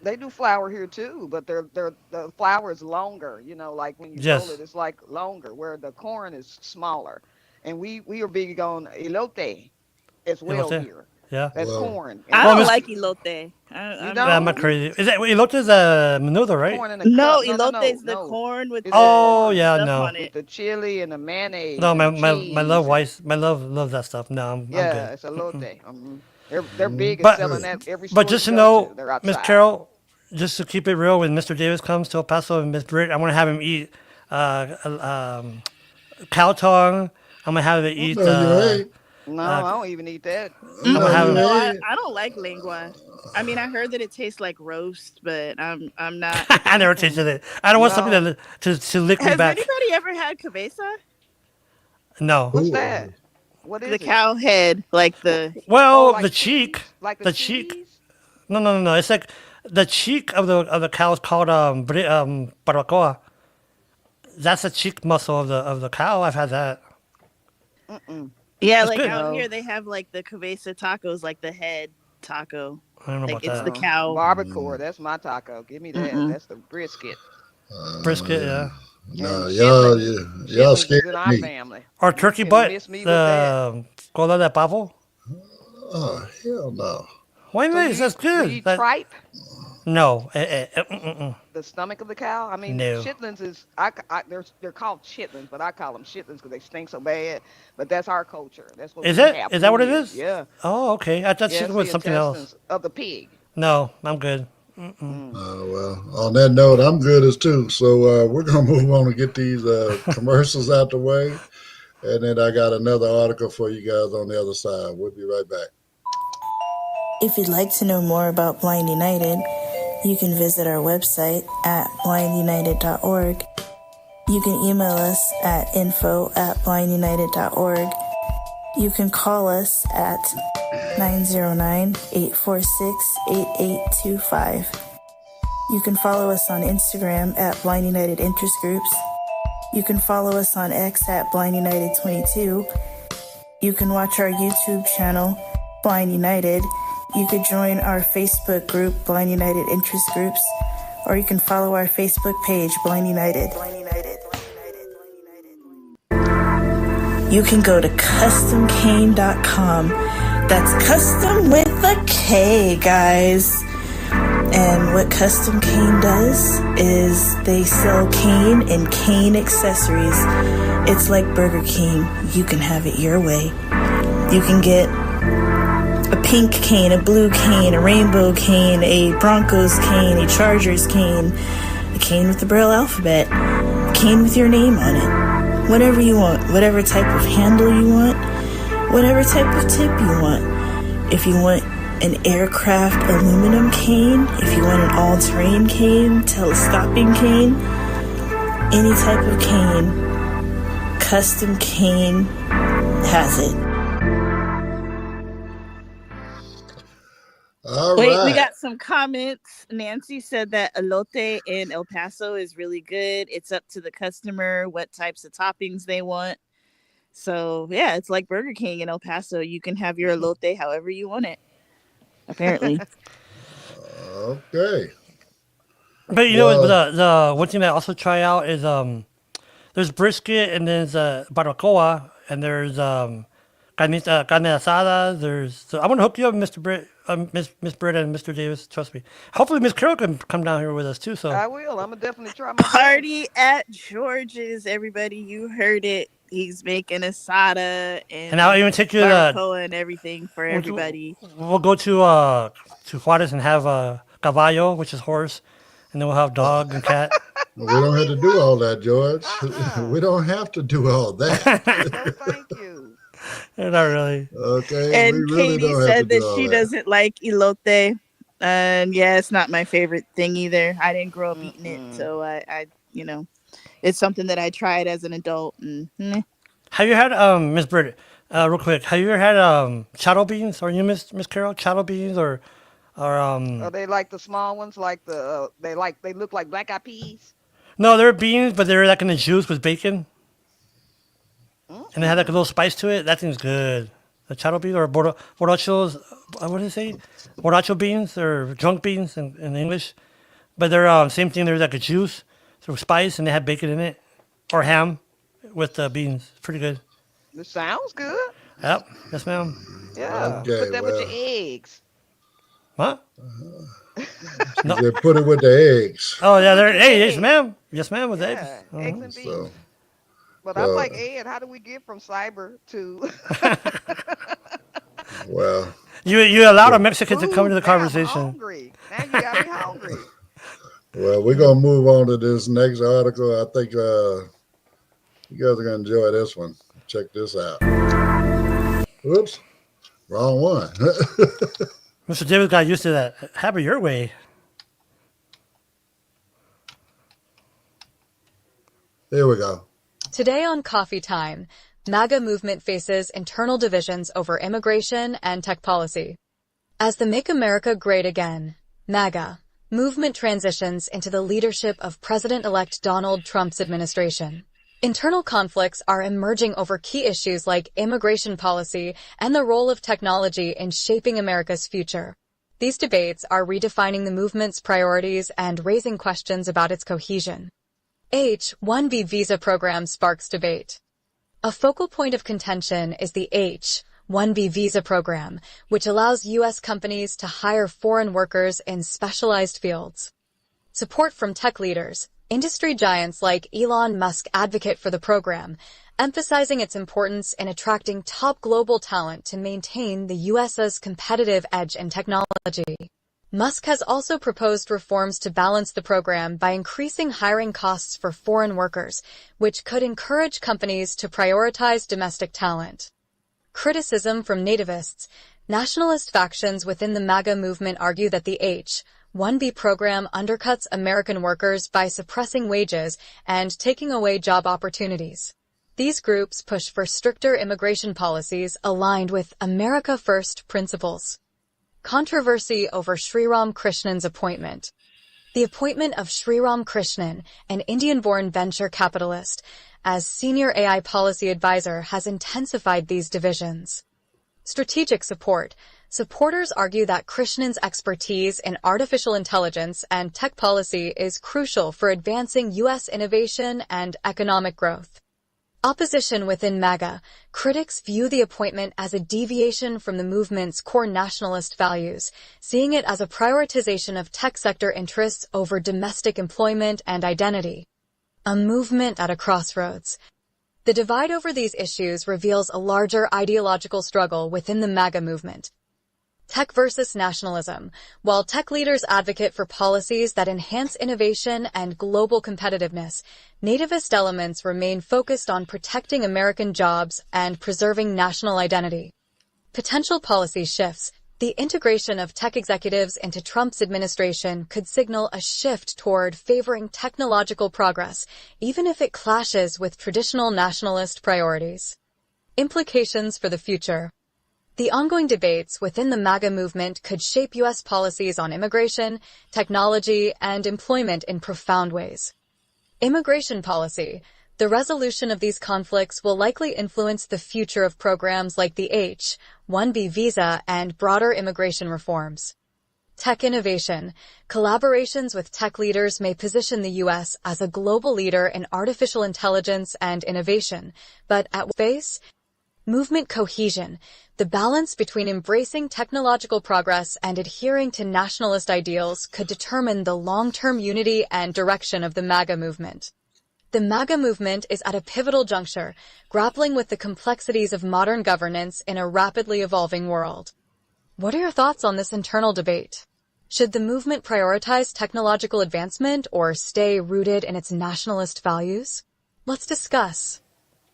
They do flour here too, but the flour is longer. You know, like when you roll Yes, it, it's like longer. Where the corn is smaller, and we are big on elote as well elote. here. Yeah. That's well, corn, I and Well, don't Miss, like elote. you I'm not don't. crazy. Is that elote is a menudo, right? Corn in a No, cup. No, elote is the no. corn with It's the the Oh corn yeah, stuff no, on with it. the chili and the mayonnaise no. and the My love cheese, and wife, my love loves that stuff. No, I'm yeah, good. it's elote. They're big at But selling that every but store just you to go to. know, They're Miss outside. Carol, just to keep it real, when Mr. Davis comes to El Paso and Miss Britt, I want to have him eat cow tongue. I'm gonna have him eat. no, you ain't. No, Uh, I don't even eat that. I'm gonna No, have you him. No, ain't. I don't like lengua. I mean, I heard that it tastes like roast, but I'm not. I never Mm-mm. tasted it. I don't want something No. to lick me Has back. anybody ever had cabeza? No. What's Ooh, that? What The is it? cow head, like Wh- the. Oh, Well, the like cheek, cheese? Like the the cheek. cheese? No. It's like the cheek of the cow is called barbacoa. That's the cheek muscle of the cow. I've had that. Mm-mm. Yeah, It's like good. out here No. they have like the cabeza tacos, like the head taco. I don't know Like about it's that. the cow. Barbacoa. That's my taco. Give me that. Mm-mm. That's the brisket. Brisket, yeah. yeah, No, And y'all chitlins is scared in our me. family. or You turkey can butt. miss me with that. The cola de pavo. Oh hell no. Why So not? That's you good. eat tripe, No. the stomach of the cow? I mean, No. chitlins is they're called chitlins, but I call them chitlins because they stink so bad. But that's our culture. That's what Is we it? have Is that what it here. is? Yeah, Oh, okay. I thought yeah. chicken It's was the something else. intestines of the pig. No, I'm good. Well, on that note, I'm good as too. So we're gonna move on and get these commercials out the way, and then I got another article for you guys on the other side. We'll be right back. If you'd like to know more about Blind United, you can visit our website at blindunited.org. You can email us at info@blindunited.org. You can call us at 909-846-8825. You can follow us on Instagram at Blind United Interest Groups. You can follow us on X at Blind United 22. You can watch our YouTube channel, Blind United. You could join our Facebook group, Blind United Interest Groups, or you can follow our Facebook page, Blind United. You can go to customcane.com. That's custom with a K, guys. And what Custom Cane does is they sell cane and cane accessories. It's like Burger King. You can have it your way. You can get a pink cane, a blue cane, a rainbow cane, a Broncos cane, a Chargers cane, a cane with the Braille alphabet, a cane with your name on it. Whatever you want, whatever type of handle you want, whatever type of tip you want. If you want an aircraft aluminum cane, if you want an all-terrain cane, telescoping cane, any type of cane, Custom Cane has it. All Wait, right. we got some comments. Nancy said that elote in El Paso is really good. It's up to the customer what types of toppings they want. So, yeah, it's like Burger King in El Paso. You can have your elote however you want it, apparently. Okay. But you know, the one thing that I also try out is there's brisket and there's barbacoa and there's carne asada. So I want to hook you up, Mr. Britt, Miss Britt and Mr. Davis. Trust me. Hopefully, Miss Carol can come down here with us too. So I will. I'm gonna definitely try my best. Party at George's, everybody. You heard it. He's making asada and I'll even take you barbacoa and everything for everybody. We'll go to Juarez and have caballo, which is horse, and then we'll have dog and cat. We don't have to do all that, George. We don't have to do all that. No, thank you. Not really. Okay. And we really Katie don't have said to do that all she that. doesn't like elote. And yeah, it's not my favorite thing either. I didn't grow up eating it, so I it's something that I tried as an adult. And Have you had Miss Britt? Real quick, have you ever had chattel beans? Or you Miss Carol chattel beans or Are they like the small ones? Like they look like black eyed peas? No, they're beans, but they're like in the juice with bacon, and they have like a little spice to it. That thing's good. The chattel beans or borrachos, what do they say? Borracho beans or drunk beans in English, but they're same thing. They're like a juice, so spice, and they have bacon in it, or ham with the beans. Pretty good. This sounds good. Yep. Yes, ma'am. Yeah. Okay, Put that with your eggs. What? They put it with the eggs. Oh yeah, they're yes, ma'am. Yes, ma'am. With eggs. Yeah, Uh-huh. eggs and beans. So, But I'm like, Ed, how do we get from cyber to well, You allowed a Mexican to come into the Food? Now I'm conversation. hungry. Now you got me hungry. well, we're gonna move on to this next article. I think you guys are gonna enjoy this one. Check this out. Oops, wrong one. Mr. Davis got used to that. Have it your way. Here we go. Today on Coffee Time, MAGA movement faces internal divisions over immigration and tech policy. As the Make America Great Again, MAGA, movement transitions into the leadership of President-elect Donald Trump's administration. Internal conflicts are emerging over key issues like immigration policy and the role of technology in shaping America's future. These debates are redefining the movement's priorities and raising questions about its cohesion. H-1B visa program sparks debate. A focal point of contention is the H-1B visa program, which allows U.S. companies to hire foreign workers in specialized fields. Support from tech leaders, industry giants like Elon Musk advocate for the program, emphasizing its importance in attracting top global talent to maintain the U.S.'s competitive edge in technology. Musk has also proposed reforms to balance the program by increasing hiring costs for foreign workers, which could encourage companies to prioritize domestic talent. Criticism from nativists. Nationalist factions within the MAGA movement argue that the H-1B program undercuts American workers by suppressing wages and taking away job opportunities. These groups push for stricter immigration policies aligned with America First principles. Controversy over Sriram Krishnan's appointment. The appointment of Sriram Krishnan, an Indian-born venture capitalist, as senior AI policy advisor has intensified these divisions. Strategic support. Supporters argue that Krishnan's expertise in artificial intelligence and tech policy is crucial for advancing U.S. innovation and economic growth. Opposition within MAGA. Critics view the appointment as a deviation from the movement's core nationalist values, seeing it as a prioritization of tech sector interests over domestic employment and identity. A movement at a crossroads. The divide over these issues reveals a larger ideological struggle within the MAGA movement. Tech versus nationalism. While tech leaders advocate for policies that enhance innovation and global competitiveness, nativist elements remain focused on protecting American jobs and preserving national identity. Potential policy shifts. The integration of tech executives into Trump's administration could signal a shift toward favoring technological progress, even if it clashes with traditional nationalist priorities. Implications for the future. The ongoing debates within the MAGA movement could shape U.S. policies on immigration, technology, and employment in profound ways. Immigration policy. The resolution of these conflicts will likely influence the future of programs like the H-1B visa and broader immigration reforms. Tech innovation. Collaborations with tech leaders may position the U.S. as a global leader in artificial intelligence and innovation, but at base, movement cohesion. The balance between embracing technological progress and adhering to nationalist ideals could determine the long-term unity and direction of the MAGA movement. The MAGA movement is at a pivotal juncture, grappling with the complexities of modern governance in a rapidly evolving world. What are your thoughts on this internal debate? Should the movement prioritize technological advancement or stay rooted in its nationalist values? Let's discuss.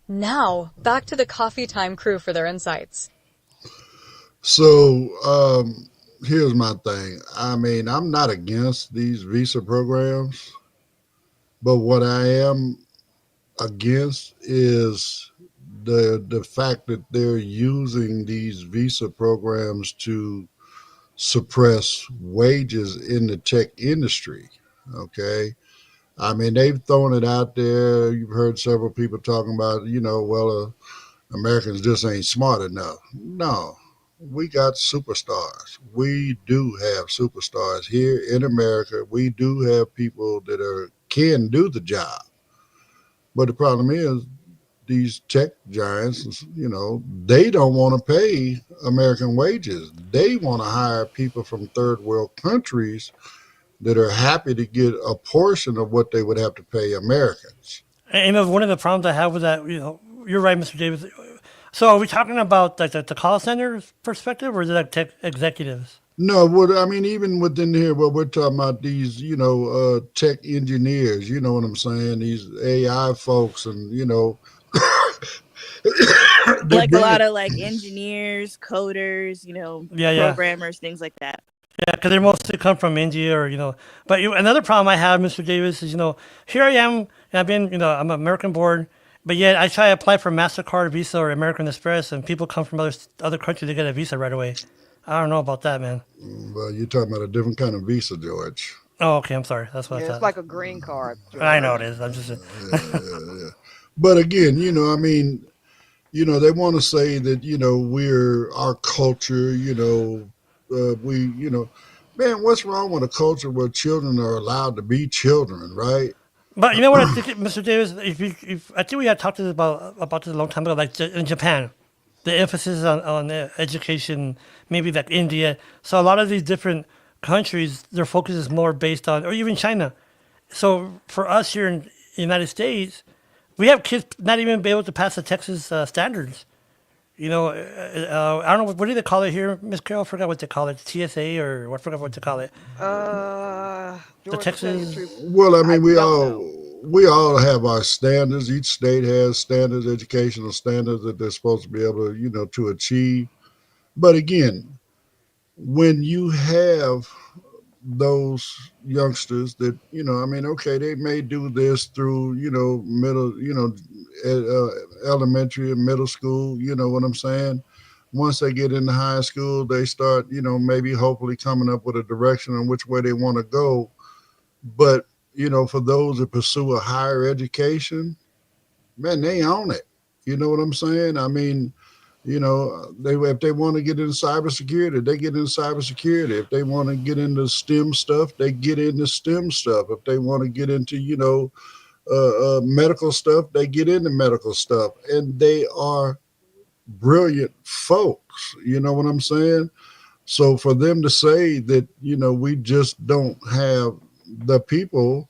Now, back to the Coffee Time crew for their insights. So here's my thing. I mean, I'm not against these visa programs, but what I am against is the fact that they're using these visa programs to suppress wages in the tech industry. Okay. I mean, they've thrown it out there. You've heard several people talking about, Americans just ain't smart enough. No, we got superstars. We do have superstars here in America. We do have people that can do the job. But the problem is these tech giants, they don't want to pay American wages. They want to hire people from third world countries that are happy to get a portion of what they would have to pay Americans. And one of the problems I have with that, you're right, Mr. Davis. So are we talking about like the call center perspective, or is it like tech executives? No, even within here, what we're talking about, these, tech engineers, you know what I'm saying? These AI folks and, like a lot of like engineers, coders, programmers, things like that. Yeah, because they mostly come from India or. But another problem I have, Mr. Davis, is, here I am, and I've been, I'm American born, but yet I try to apply for MasterCard, Visa, or American Express, and people come from other countries to get a visa right away. I don't know about that, man. Well, you're talking about a different kind of visa, George. Oh, okay, I'm sorry. That's what I thought. It's like a green card. George. I know it is. I'm just... yeah. But again, they want to say that, our culture, man, what's wrong with a culture where children are allowed to be children, right? But you know what I think, Mr. Davis? I think we had talked about this a long time ago, like in Japan, the emphasis on education, maybe like India. So a lot of these different countries, their focus is more based on, or even China. So for us here in the United States, we have kids not even be able to pass the Texas standards. I don't know what do they call it here, Miss Carroll. I forgot what they call it, TSA or what? I forgot what they call it. The George, to tell you the Texas. truth, Well, I I mean, don't know. we all have our standards. Each state has standards, educational standards that they're supposed to be able to, to achieve. But again, when you have those youngsters that, I mean, okay, they may do this through, middle, elementary and middle school. You know what I'm saying? Once they get into high school, they start, maybe hopefully coming up with a direction on which way they want to go. But, for those that pursue a higher education, man, they own it. You know what I'm saying? I mean, they if they want to get into cybersecurity, they get into cybersecurity. If they want to get into STEM stuff, they get into STEM stuff. If they want to get into medical stuff, they get into medical stuff, and they are brilliant folks. You know what I'm saying? So for them to say that we just don't have the people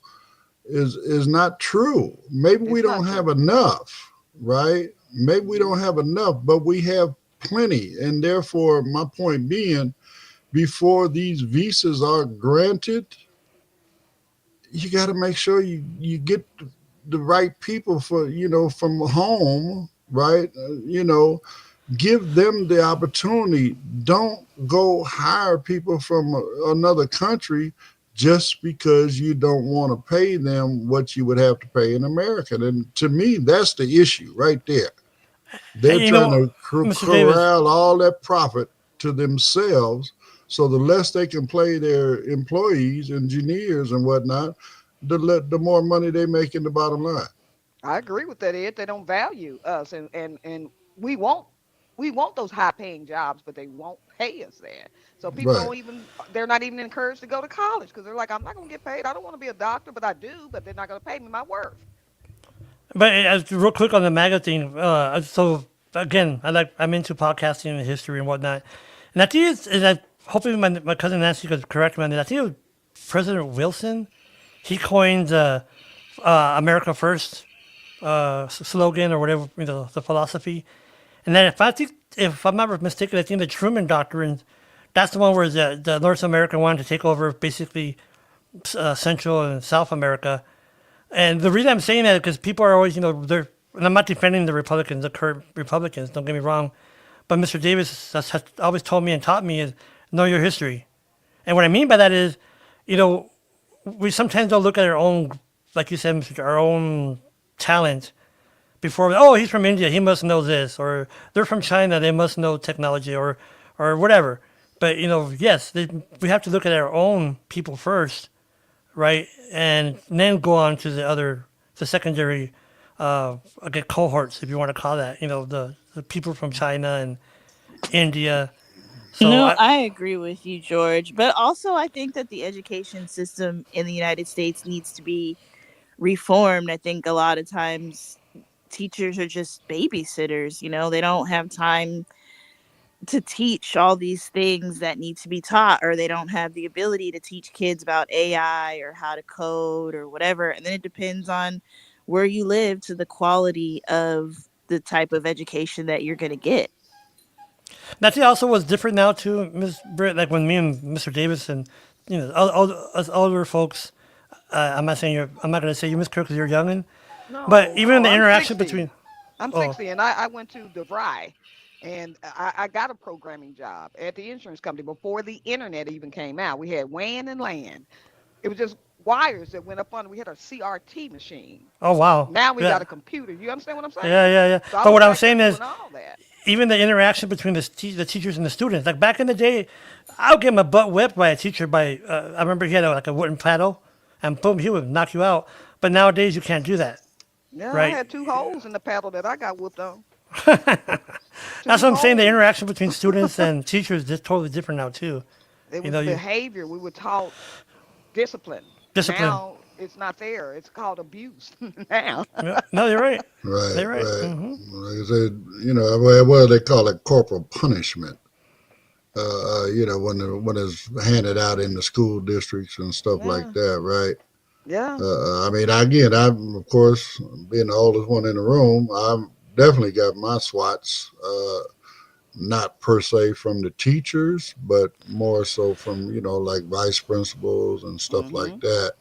is not true. Maybe we It's not don't have true. enough, right? Maybe we Hmm. don't have enough, but we have plenty. And therefore, my point being, before these visas are granted, you got to make sure you get the right people for, from home, right? Give them the opportunity. Don't go hire people from another country just because you don't want to pay them what you would have to pay in America. And to me, that's the issue right there. And They're trying to Mr. Davis. corral all that profit to themselves. So the less they can pay their employees, engineers, and whatnot, the more money they make in the bottom line. I agree with that, Ed. They don't value us, and we want those high paying jobs, but they won't pay us there. So people Right. don't even they're not even encouraged to go to college because they're like, I'm not gonna get paid. I don't want to be a doctor, but I do, but they're not gonna pay me my worth. But real quick on the MAGA thing. So again, I'm into podcasting and history and whatnot. And I think hopefully my cousin Nancy could correct me on this. I think it was President Wilson. He coined America First slogan or whatever, the philosophy. And then if I'm not mistaken, I think the Truman Doctrine, that's the one where the North America wanted to take over basically Central and South America. And the reason I'm saying that is because people are always, and I'm not defending the Republicans, the current Republicans, don't get me wrong, but Mr. Davis has always told me and taught me is know your history. And what I mean by that is, you know, we sometimes don't look at our own, like you said, our own talent before. Oh, he's from India, he must know this, or they're from China, they must know technology, or whatever. But yes, we have to look at our own people first, right, and then go on to the secondary, okay, cohorts, if you want to call that. The people from China and India. So No, I, I agree with you, George. But also, I think that the education system in the United States needs to be reformed. I think a lot of times teachers are just babysitters. They don't have time to teach all these things that need to be taught, or they don't have the ability to teach kids about AI or how to code or whatever. And then it depends on where you live to the quality of the type of education that you're going to get. That also was different now too, Miss Britt. Like when me and Mr. Davis and all us older folks. I'm not gonna say you, Miss Kirk, because you're youngin'. But No, even in no, the I'm interaction 60. between, I'm oh, 60, and I went to DeVry, and I got a programming job at the insurance company before the internet even came out. We had WAN and LAN. It was just wires that went up on. We had a CRT machine. oh wow, Now we got yeah, a computer. You understand what I'm yeah, saying? yeah, yeah. So I But was what I'm back there saying is, doing all that. even the interaction between the teachers and the students. Like back in the day, I would get my butt whipped by a teacher. I remember he had like a wooden paddle, and boom, he would knock you out. But nowadays, you can't do that, Yeah, I right? had two holes in the paddle that I got whooped on. That's Two what I'm saying. The holes. interaction between students and teachers is totally different now too. It You was know, you behavior. We were taught discipline. discipline. Now it's not there. It's called abuse now. Yeah, no, you're right. Right, You're right. right. Like I said, what do they call it? Corporal punishment. When it's handed out in the school districts and stuff like Yeah, that, right? yeah. I mean, again, I'm of course being the oldest one in the room. definitely got my swats. Not per se from the teachers, but more so from like vice principals and stuff like Mm-hmm. that.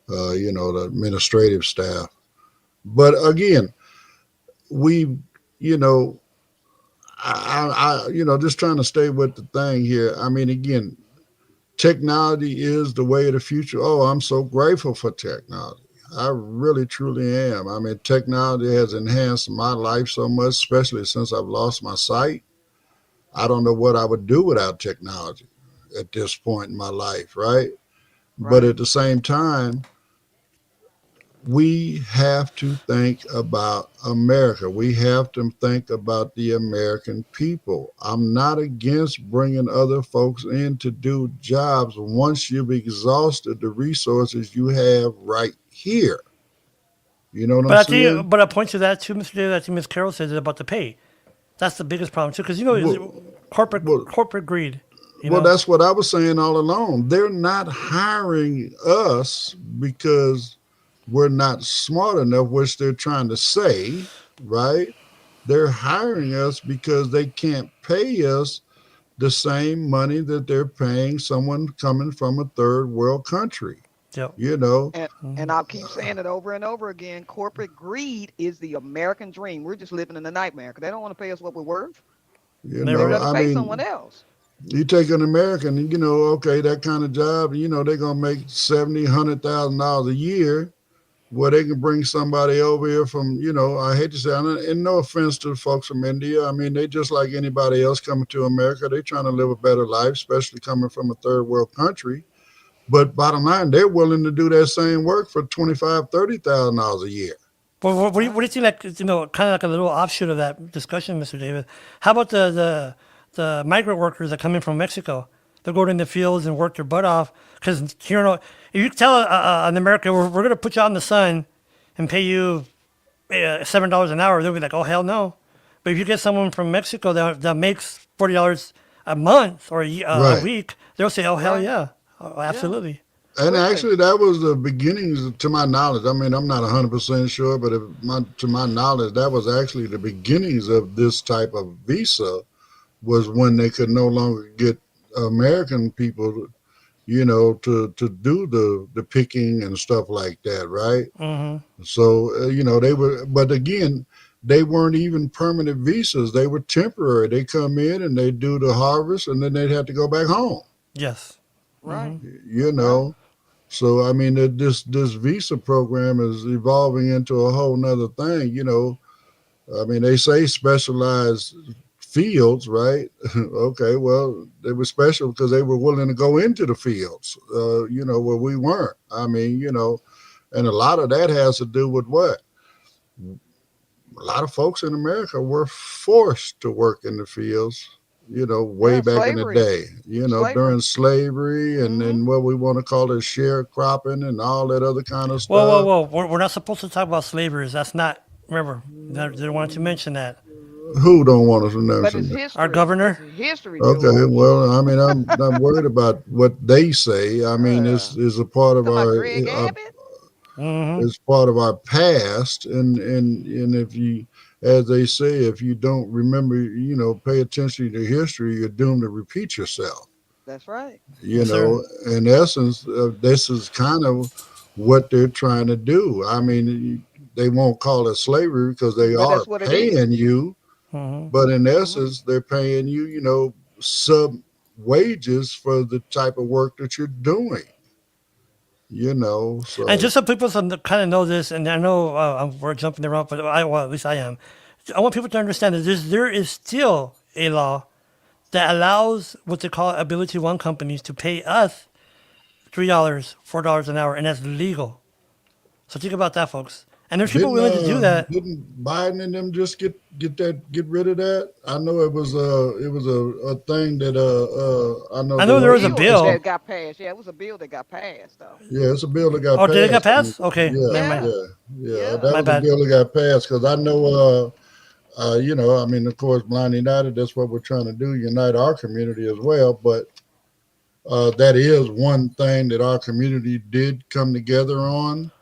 The administrative staff. But again, we, you know, just trying to stay with the thing here. I mean, again, technology is the way of the future. Oh, I'm so grateful for technology. I really, truly am. I mean, technology has enhanced my life so much, especially since I've lost my sight. I don't know what I would do without technology at this point in my life, right? But Right. at the same time, we have to think about America. We have to think about the American people. I'm not against bringing other folks in to do jobs once you've exhausted the resources you have right here. You know what I'm But I saying? think, but I point to that too, Mr. David. I think Ms. Carroll says it about the pay. That's the biggest problem too, because Well, well, corporate greed. You well, know. that's what I was saying all along. They're not hiring us because we're not smart enough, which they're trying to say, right? They're hiring us because they can't pay us the same money that they're paying someone coming from a third world country. Yep. You know, And I'll keep saying it over and over again. Corporate greed is the American dream. We're just living in the nightmare because they don't want to pay us what we're worth. They'd Never. rather I pay someone mean, else. you take an American, okay, that kind of job, they're gonna make 70, $100,000 a year where they can bring somebody over here from, I hate to say, and no offense to the folks from India. I mean, they just like anybody else coming to America. They're trying to live a better life, especially coming from a third world country. But bottom line, they're willing to do that same work for $25,000, $30,000 a year. But what do you Right. think? Like kind of like a little offshoot of that discussion, Mr. David. How about the migrant workers that come in from Mexico? They go in the fields and work their butt off because if you tell an American we're going to put you out in the sun and pay you $7 an hour, they'll be like, oh hell no. But if you get someone from Mexico that makes $40 a month or a Right. week, they'll say, oh hell Right. yeah, oh, Yeah. absolutely. And Quickly. actually, that was the beginnings, to my knowledge. I mean, I'm not 100% sure, but to my knowledge, that was actually the beginnings of this type of visa, was when they could no longer get American people, to do the picking and stuff like that, right? Mm-hmm. So, they were, but again, they weren't even permanent visas. They were temporary. They come in and they do the harvest and then they'd have to go back home, Yes. Right. you Right. know. So, I mean, this visa program is evolving into a whole nother thing, I mean, they say specialized fields, right? Okay, well, they were special because they were willing to go into the fields, where we weren't. I mean, and a lot of that has to do with what? A lot of folks in America were forced to work in the fields, way Yeah. back in the Slavery. day, Slavery. during slavery and Mm-hmm. then what we want to call it sharecropping and all that other kind of Whoa, whoa, stuff. whoa. We're not supposed to talk about slavers. That's not, remember, they didn't want to mention that. Who don't want us to But it's mention that? Our history. It's governor, history, Okay, George. well, I mean, I'm not worried about what they say. I mean, Uh, it's a part of Talking about Greg our Abbott. mm-hmm. it's part of our past, and if you, as they say, if you don't remember, pay attention to history, you're doomed to repeat yourself. That's right. Yes, sir. In essence, this is kind of what they're trying to do. I mean, they won't call it slavery because they But are that's what it paying is. you, Mm-hmm. but in Mm-hmm. essence, they're paying you, sub wages for the type of work that you're doing. And So just so people kind of know this, and I know we're jumping around, but well, at least I am. I want people to understand that there is still a law that allows what they call ability one companies to pay us $3, $4 an hour, and that's legal. So think about that, folks. And there's people didn't willing to do that. Biden and them just get rid of that? I know it was a thing that I know I the know A there was a lady bill that, bill. that got passed. Yeah, it was a bill that got passed, though. yeah, it's a bill that got Oh, did it get passed. passed? Okay, Yeah, never mind. Yeah. yeah, that Yeah. My was a bad. bill that got passed because I know I mean, of course, Blind United, that's what we're trying to do, unite our community as well. But that is one thing that our community did come together on.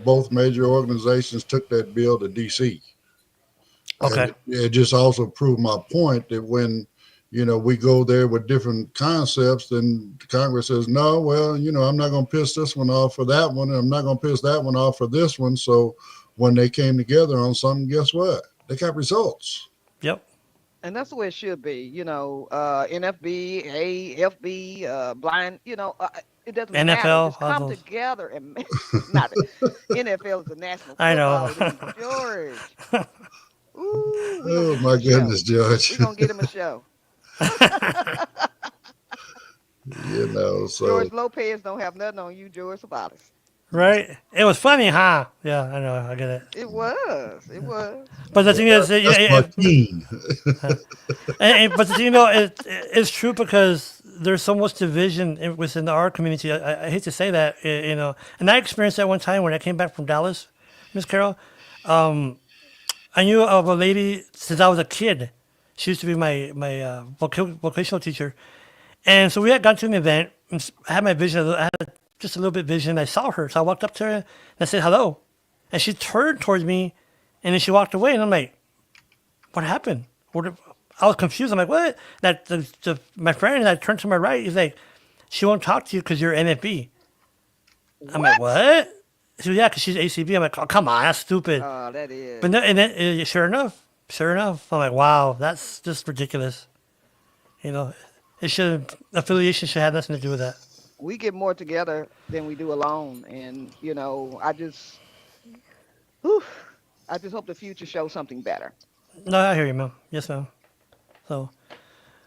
Both major organizations took that bill to DC. And Okay. it just also proved my point that when, we go there with different concepts, then Congress says, no, well, I'm not going to piss this one off for that one. And I'm not going to piss that one off for this one. So when they came together on something, guess what? They got results. Yep. And that's the way it should be. NFB, AFB, blind. It doesn't matter. NFL, Just all come those. together and not the NFL is the National I know. Football League. George, ooh, we gonna Oh, get him my a show. goodness, George. We gonna get him a show. So George Lopez don't have nothing on you, George Savalas. Right? It was funny, huh? Yeah, I know. I get it. It was. It was. But the thing is, that's my king. but the thing, it's true because there's so much division within our community. I hate to say that, and I experienced that one time when I came back from Dallas, Miss Carol. I knew of a lady since I was a kid. She used to be my vocational teacher, and so we had gone to an event. And I had my vision. I had just a little bit vision. I saw her, so I walked up to her and I said hello, and she turned towards me, and then she walked away, and I'm like, what happened? I was confused. I'm like, what? My friend that turned to my right, he's like, she won't talk to you because you're NFB. I'm like, what? She goes, yeah, because she's ACB. I'm like, oh, come on, that's stupid. Oh, that is. But no, and then, sure enough, I'm like, wow, that's just ridiculous. Affiliation should have nothing to do with that. We get more together than we do alone, and whew, I just hope the future shows something better. No, I hear you, ma'am. Yes, ma'am. So,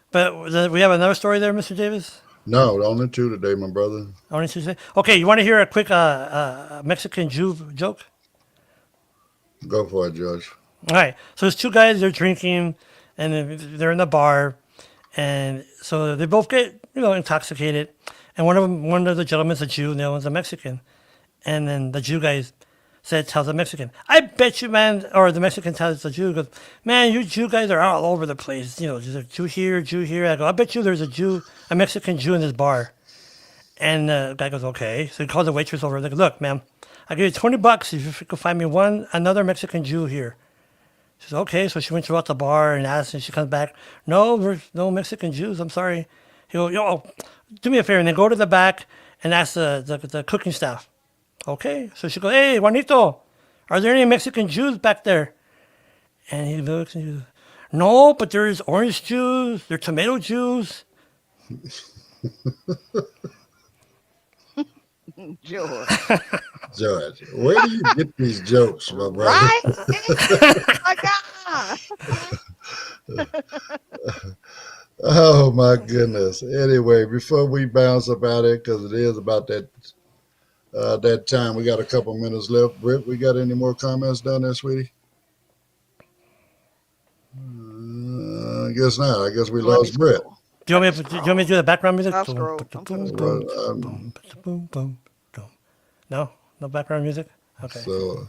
but we have another story there, Mr. Davis. No, only two today, my brother. Only two today. Okay, you want to hear a quick Mexican Jew joke? Go for it, George. All right. So there's two guys. They're drinking, and they're in the bar, and so they both get intoxicated. And one of the gentlemen's a Jew, and the other one's a Mexican. And then the Jew guy tells the Mexican, "I bet you, man," or the Mexican tells the Jew, goes, "Man, you Jew guys are all over the place. There's a Jew here, Jew here." I go, "I bet you there's a Mexican Jew in this bar." And the guy goes, "Okay." So he calls the waitress over. Like, "Look, ma'am, I'll give you $20 if you can find me another Mexican Jew here." She says, "Okay." So she went throughout the bar and asked, and she comes back, "No, there's no Mexican Jews. I'm sorry." He goes, "Yo, do me a favor," and then go to the back and ask the cooking staff. Okay. So she goes, "Hey, Juanito, are there any Mexican Jews back there?" And he looks and he goes, "No, but there's orange Jews, there's tomato Jews." George. George, where do you get these jokes, my brother? Right? My God. Oh my goodness. Anyway, before we bounce up out of it, because it is about that time, we got a couple minutes left. Britt, we got any more comments down there, sweetie? I guess not. I guess we lost Britt. Do you want me to do the background music? I'll scroll. I'm gonna scroll. No background music. Okay. So,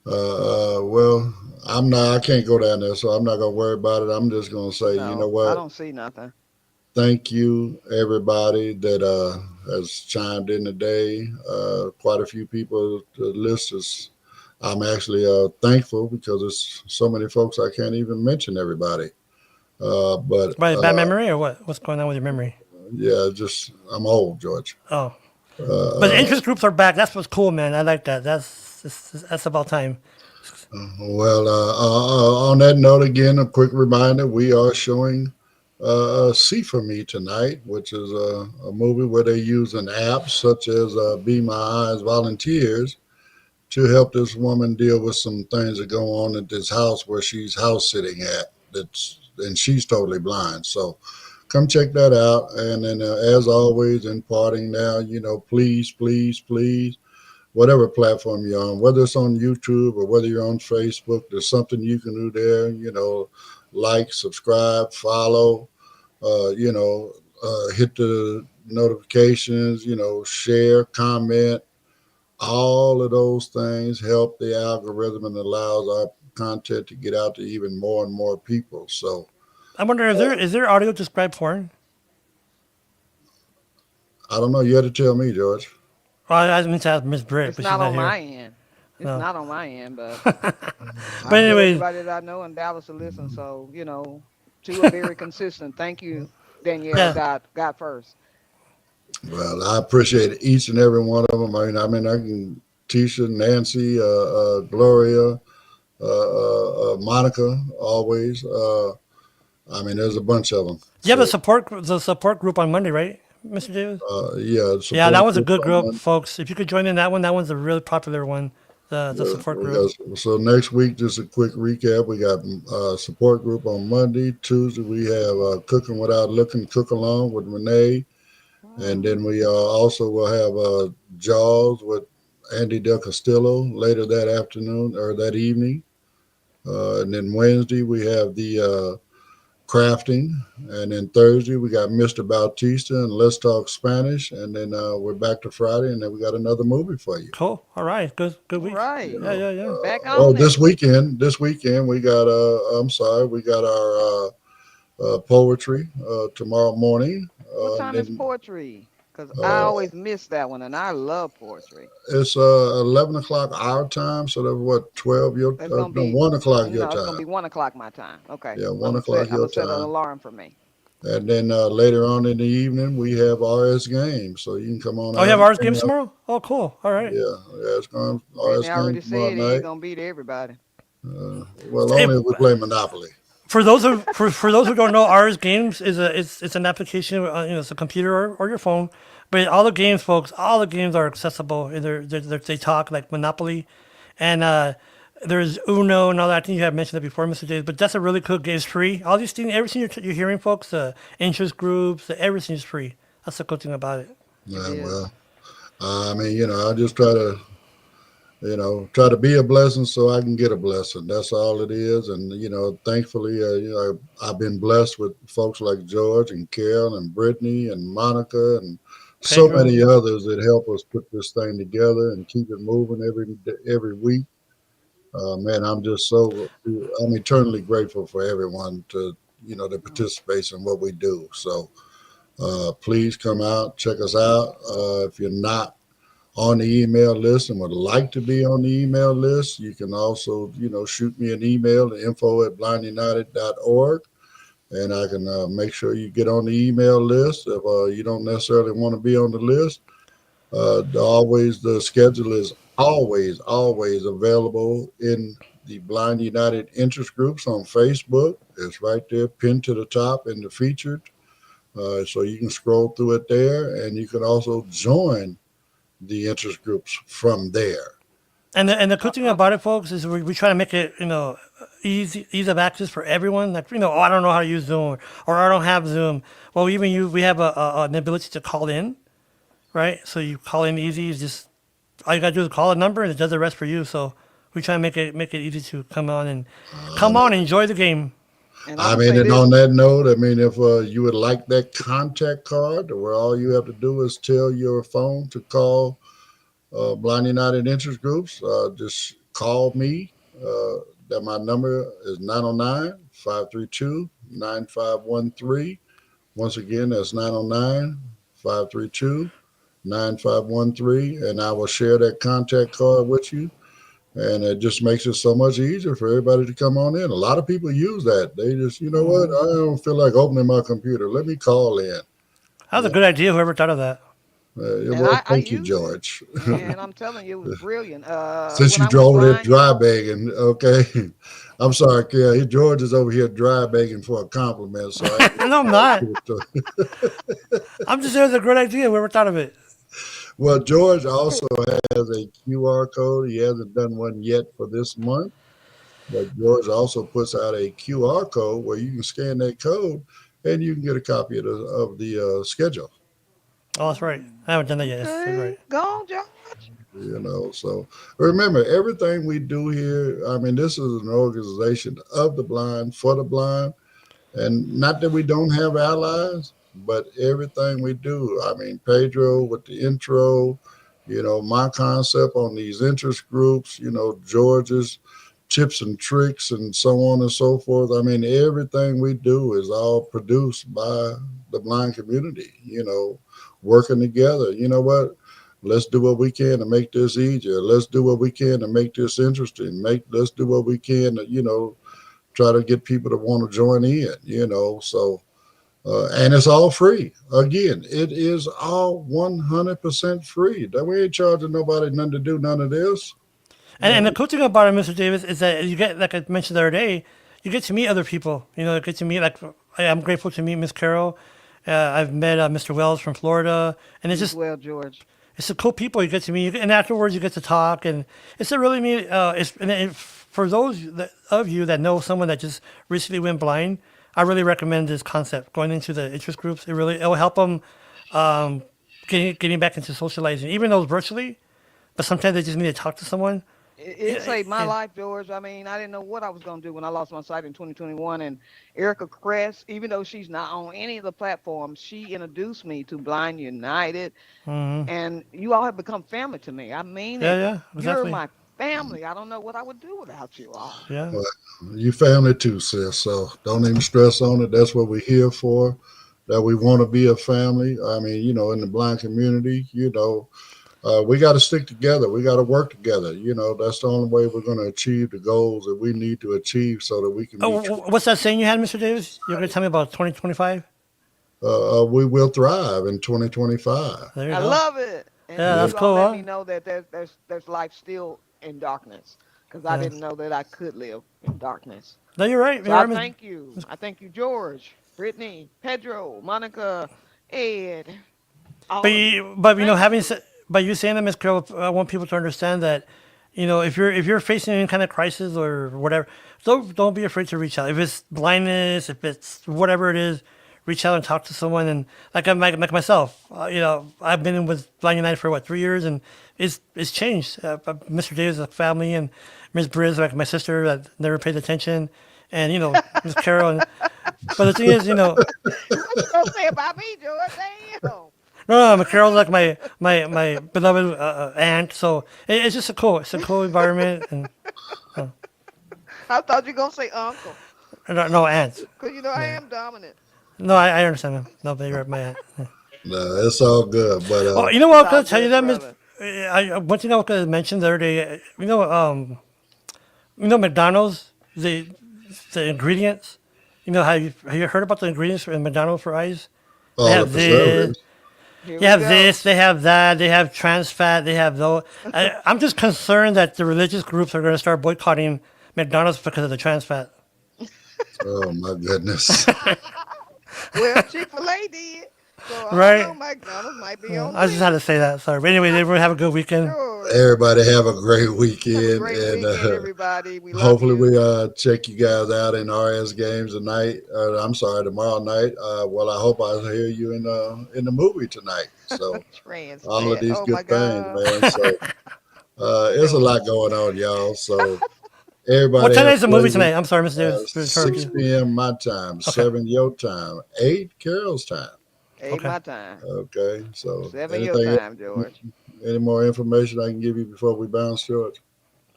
well, I can't go down there, so I'm not gonna worry about it. I'm just gonna say, No, you know what? I don't see nothing. Thank you, everybody that has chimed in today. Quite a few people. The list is. I'm actually thankful because there's so many folks I can't even mention everybody. But Bad memory or what? What's going on with your memory? Yeah, I'm old, George. Oh, but the interest groups are back. That's what's cool, man. I like that. That's about time. Well, on that note, again, a quick reminder: we are showing "See for Me" tonight, which is a movie where they use an app such as Be My Eyes Volunteers to help this woman deal with some things that go on at this house where she's house sitting at. And she's totally blind. So come check that out. And then, as always, in parting now, please, please, please, whatever platform you're on, whether it's on YouTube or whether you're on Facebook, there's something you can do there. Like, subscribe, follow, hit the notifications, share, comment. All of those things help the algorithm and allows our content to get out to even more and more people. So I wonder is there audio described porn? I don't know. You had to tell me, George. Well, I meant to ask Miss Britt, It's but she's not not on here. my end. It's No. not on my end, but I But know anyways, everybody that I know in Dallas to listen. So, two are very consistent. Thank you, Danielle. yeah. got first. Well, I appreciate each and every one of them. I can Tisha, Nancy, Gloria, Monica, always. There's a bunch of them. You have So, the support group on Monday, right, Mr. Davis? yeah, Yeah, that support was a group good on group, Monday. folks. If you could join in that one's a really popular one. The Yeah, support we group. got so next week. Just a quick recap. We got support group on Monday. Tuesday we have cooking without looking, cook along with Renee, and Hmm. then we also will have Jaws with Andy Del Castillo later that afternoon or that evening. And then Wednesday we have the crafting, and then Thursday we got Mr. Bautista and Let's Talk Spanish, and then we're back to Friday, and then we got another movie for you. Cool. All right. Good All week. You right. Yeah, know. yeah, yeah. Back Oh, on it. this weekend we got I'm sorry, we got our poetry tomorrow morning, What and time is then poetry? Because I uh, always miss that one, and I love poetry. it's 11 o'clock our time, so that's what 12 your It's gonna no be 1 o'clock your no, it's gonna time. be 1 o'clock my time. Okay, Yeah, I'm one gonna set o'clock I'm your gonna set an time. alarm for me. And then later on in the evening, we have RS Games. So you can come on Oh, you out have and ours hang games out. tomorrow? Oh, cool. All right. Yeah, yeah, it's going Brittany RS Games already tomorrow said he ain't night. gonna beat everybody. Well, Hey, only if we play Monopoly. for those who don't know, ours games is it's an application. It's a computer or your phone. But all the games, folks, all the games are accessible. They talk like Monopoly, and there's Uno and all that. I think you have mentioned it before, Mr. Davis. But that's a really cool game. It's free. All these things, everything you're hearing, folks, interest groups, everything is free. That's the cool thing about it. It Yeah, is. well, I just try to be a blessing so I can get a blessing. That's all it is. And, thankfully, I've been blessed with folks like George and Carol and Brittany and Monica and so Pedro. many others that help us put this thing together and keep it moving every week. Man, I'm eternally grateful for everyone that participates in what we do. So please come out, check us out. If you're not on the email list and would like to be on the email list, you can also, shoot me an email to info@blindunited.org, and I can make sure you get on the email list. If you don't necessarily want to be on the list, the schedule is always available in the Blind United interest groups on Facebook. It's right there, pinned to the top in the featured. So you can scroll through it there, and you can also join the interest groups from there. And the cool Uh, thing uh, about it, folks, is we try to make it ease of access for everyone. Like oh, I don't know how to use Zoom, or I don't have Zoom. Well, even we have an ability to call in, right? So you call in easy. It's just all you gotta do is call a number, and it does the rest for you. So we try to make it easy to come on and enjoy the game. and I'm gonna say And this. on that note, if you would like that contact card, where all you have to do is tell your phone to call Blind United Interest Groups, just call me. That my number is 909-532-9513. Once again, that's 909-532-9513, and I will share that contact card with you. And it just makes it so much easier for everybody to come on in. A lot of people use that. They just, what? Hmm. I don't feel like opening my computer. Let me call in. That was a good idea. Whoever thought of that. And Well, I thank you, used it, George. and I'm telling you, it was brilliant. Since When you I went drove there blind, dry begging, okay. I'm sorry, Carol. George is over here dry begging for a compliment, so I ain't No, I'm not. gonna give it to I'm just saying it's a great idea. Whoever thought of it. Well, George also has a QR code. He hasn't done one yet for this month, but George also puts out a QR code where you can scan that code and you can get a copy of the schedule. Oh, that's right. I haven't done that yet. That's okay, right. go on, George. So remember, everything we do here, this is an organization of the blind, for the blind. And not that we don't have allies, but everything we do, Pedro with the intro, my concept on these interest groups, George's tips and tricks and so on and so forth. Everything we do is all produced by the blind community, working together. You know what? let's do what we can to make this easier. Let's do what we can to make this interesting. Let's do what we can to, try to get people to want to join in, So, and it's all free. Again, it is all 100% free. That we ain't charging nobody nothing to do none of this. And the cool thing about it, Mr. Davis, is that you get, like I mentioned the other day, you get to meet other people. You get to meet, like, I'm grateful to meet Miss Carol. I've met Mr. Wells from Florida, and it's just, Well, George. it's the cool people you get to meet, and afterwards you get to talk, and it's a really neat. For those of you that know someone that just recently went blind, I really recommend this concept going into the interest groups. It'll help them getting back into socializing, even though it's virtually. But sometimes they just need to talk to someone. It saved my life, George. I mean, I didn't know what I was going to do when I lost my sight in 2021. And Erica Kress, even though she's not on any of the platforms, she introduced me to Blind United. And you all have become family to me. I mean, Yeah, you're exactly. my family. I don't know what I would do without you all. Yeah. Well, you family too, sis. So don't even stress on it. That's what we're here for. That we want to be a family. I mean, in the blind community, we got to stick together. We got to work together. That's the only way we're going to achieve the goals that we need to achieve so that we can be. What's that saying you had, Mr. Davis? You're going to tell me about 2025? We will thrive in 2025. There you I go. love it. And Yeah, that's you cool, all let huh? me know that there's life still in darkness, because I didn't know that I could live in darkness. No, you're right. So You're I right, thank you. I thank you, George, Brittany, Pedro, Monica, Ed. All But of you. having said, but you saying that, Miss Carol, I want people to understand that, if you're facing any kind of crisis or whatever, don't be afraid to reach out. If it's blindness, if it's whatever it is, reach out and talk to someone. And like myself, I've been in with Blind United for 3 years, and it's changed. Mr. Davis, a family, and Miss Briz, like my sister, that never paid attention, and Miss Carol. But the thing is, What you gonna say about me, George? Damn. no, Carol's like my beloved aunt. So it's just it's a cool environment, and I thought you were gonna say uncle, no aunt. because I am dominant. No, I understand him. No, but you're my aunt. Yeah. No, it's all good. But Oh, you know what? I was It's all gonna tell you good, that, Miss. brother. One thing I was gonna mention the other day. McDonald's, the ingredients. Have you heard about the ingredients in McDonald's for ice? all They the have this. preservatives. Here They we have go. this. They have that. They have trans fat. They have those. I'm just concerned that the religious groups are going to start boycotting McDonald's because of the trans fat. Oh my goodness. Well, Chick-fil-A did. So I Right. don't know, McDonald's might be on I just had to say that. Sorry. But anyway, everyone have a good weekend. Sure. Everybody have a great Have a weekend, great and weekend, everybody. We love hopefully you. we check you guys out in RS games tonight. I'm sorry, tomorrow night. Well, I hope I hear you in the movie tonight. So Trans all of fat. these Oh my good things, God. man. So it's a lot going on, y'all. So What everybody time have is a the movie great tonight? I'm sorry, Mr. weekend. Davis. To interrupt 6 you. p.m. my time, 7 your time, 8 Carol's time. 8 Okay. my time. Okay, so 7 your anything, time, George. any more information I can give you before we bounce, George?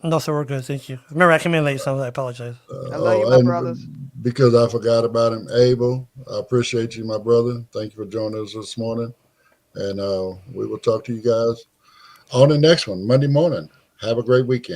No, sir, we're good. Thank you. Remember, I came in late, so I apologize. I love you, my And brothers. because I forgot about him, Abel, I appreciate you, my brother. Thank you for joining us this morning. And we will talk to you guys on the next one, Monday morning. Have a great weekend.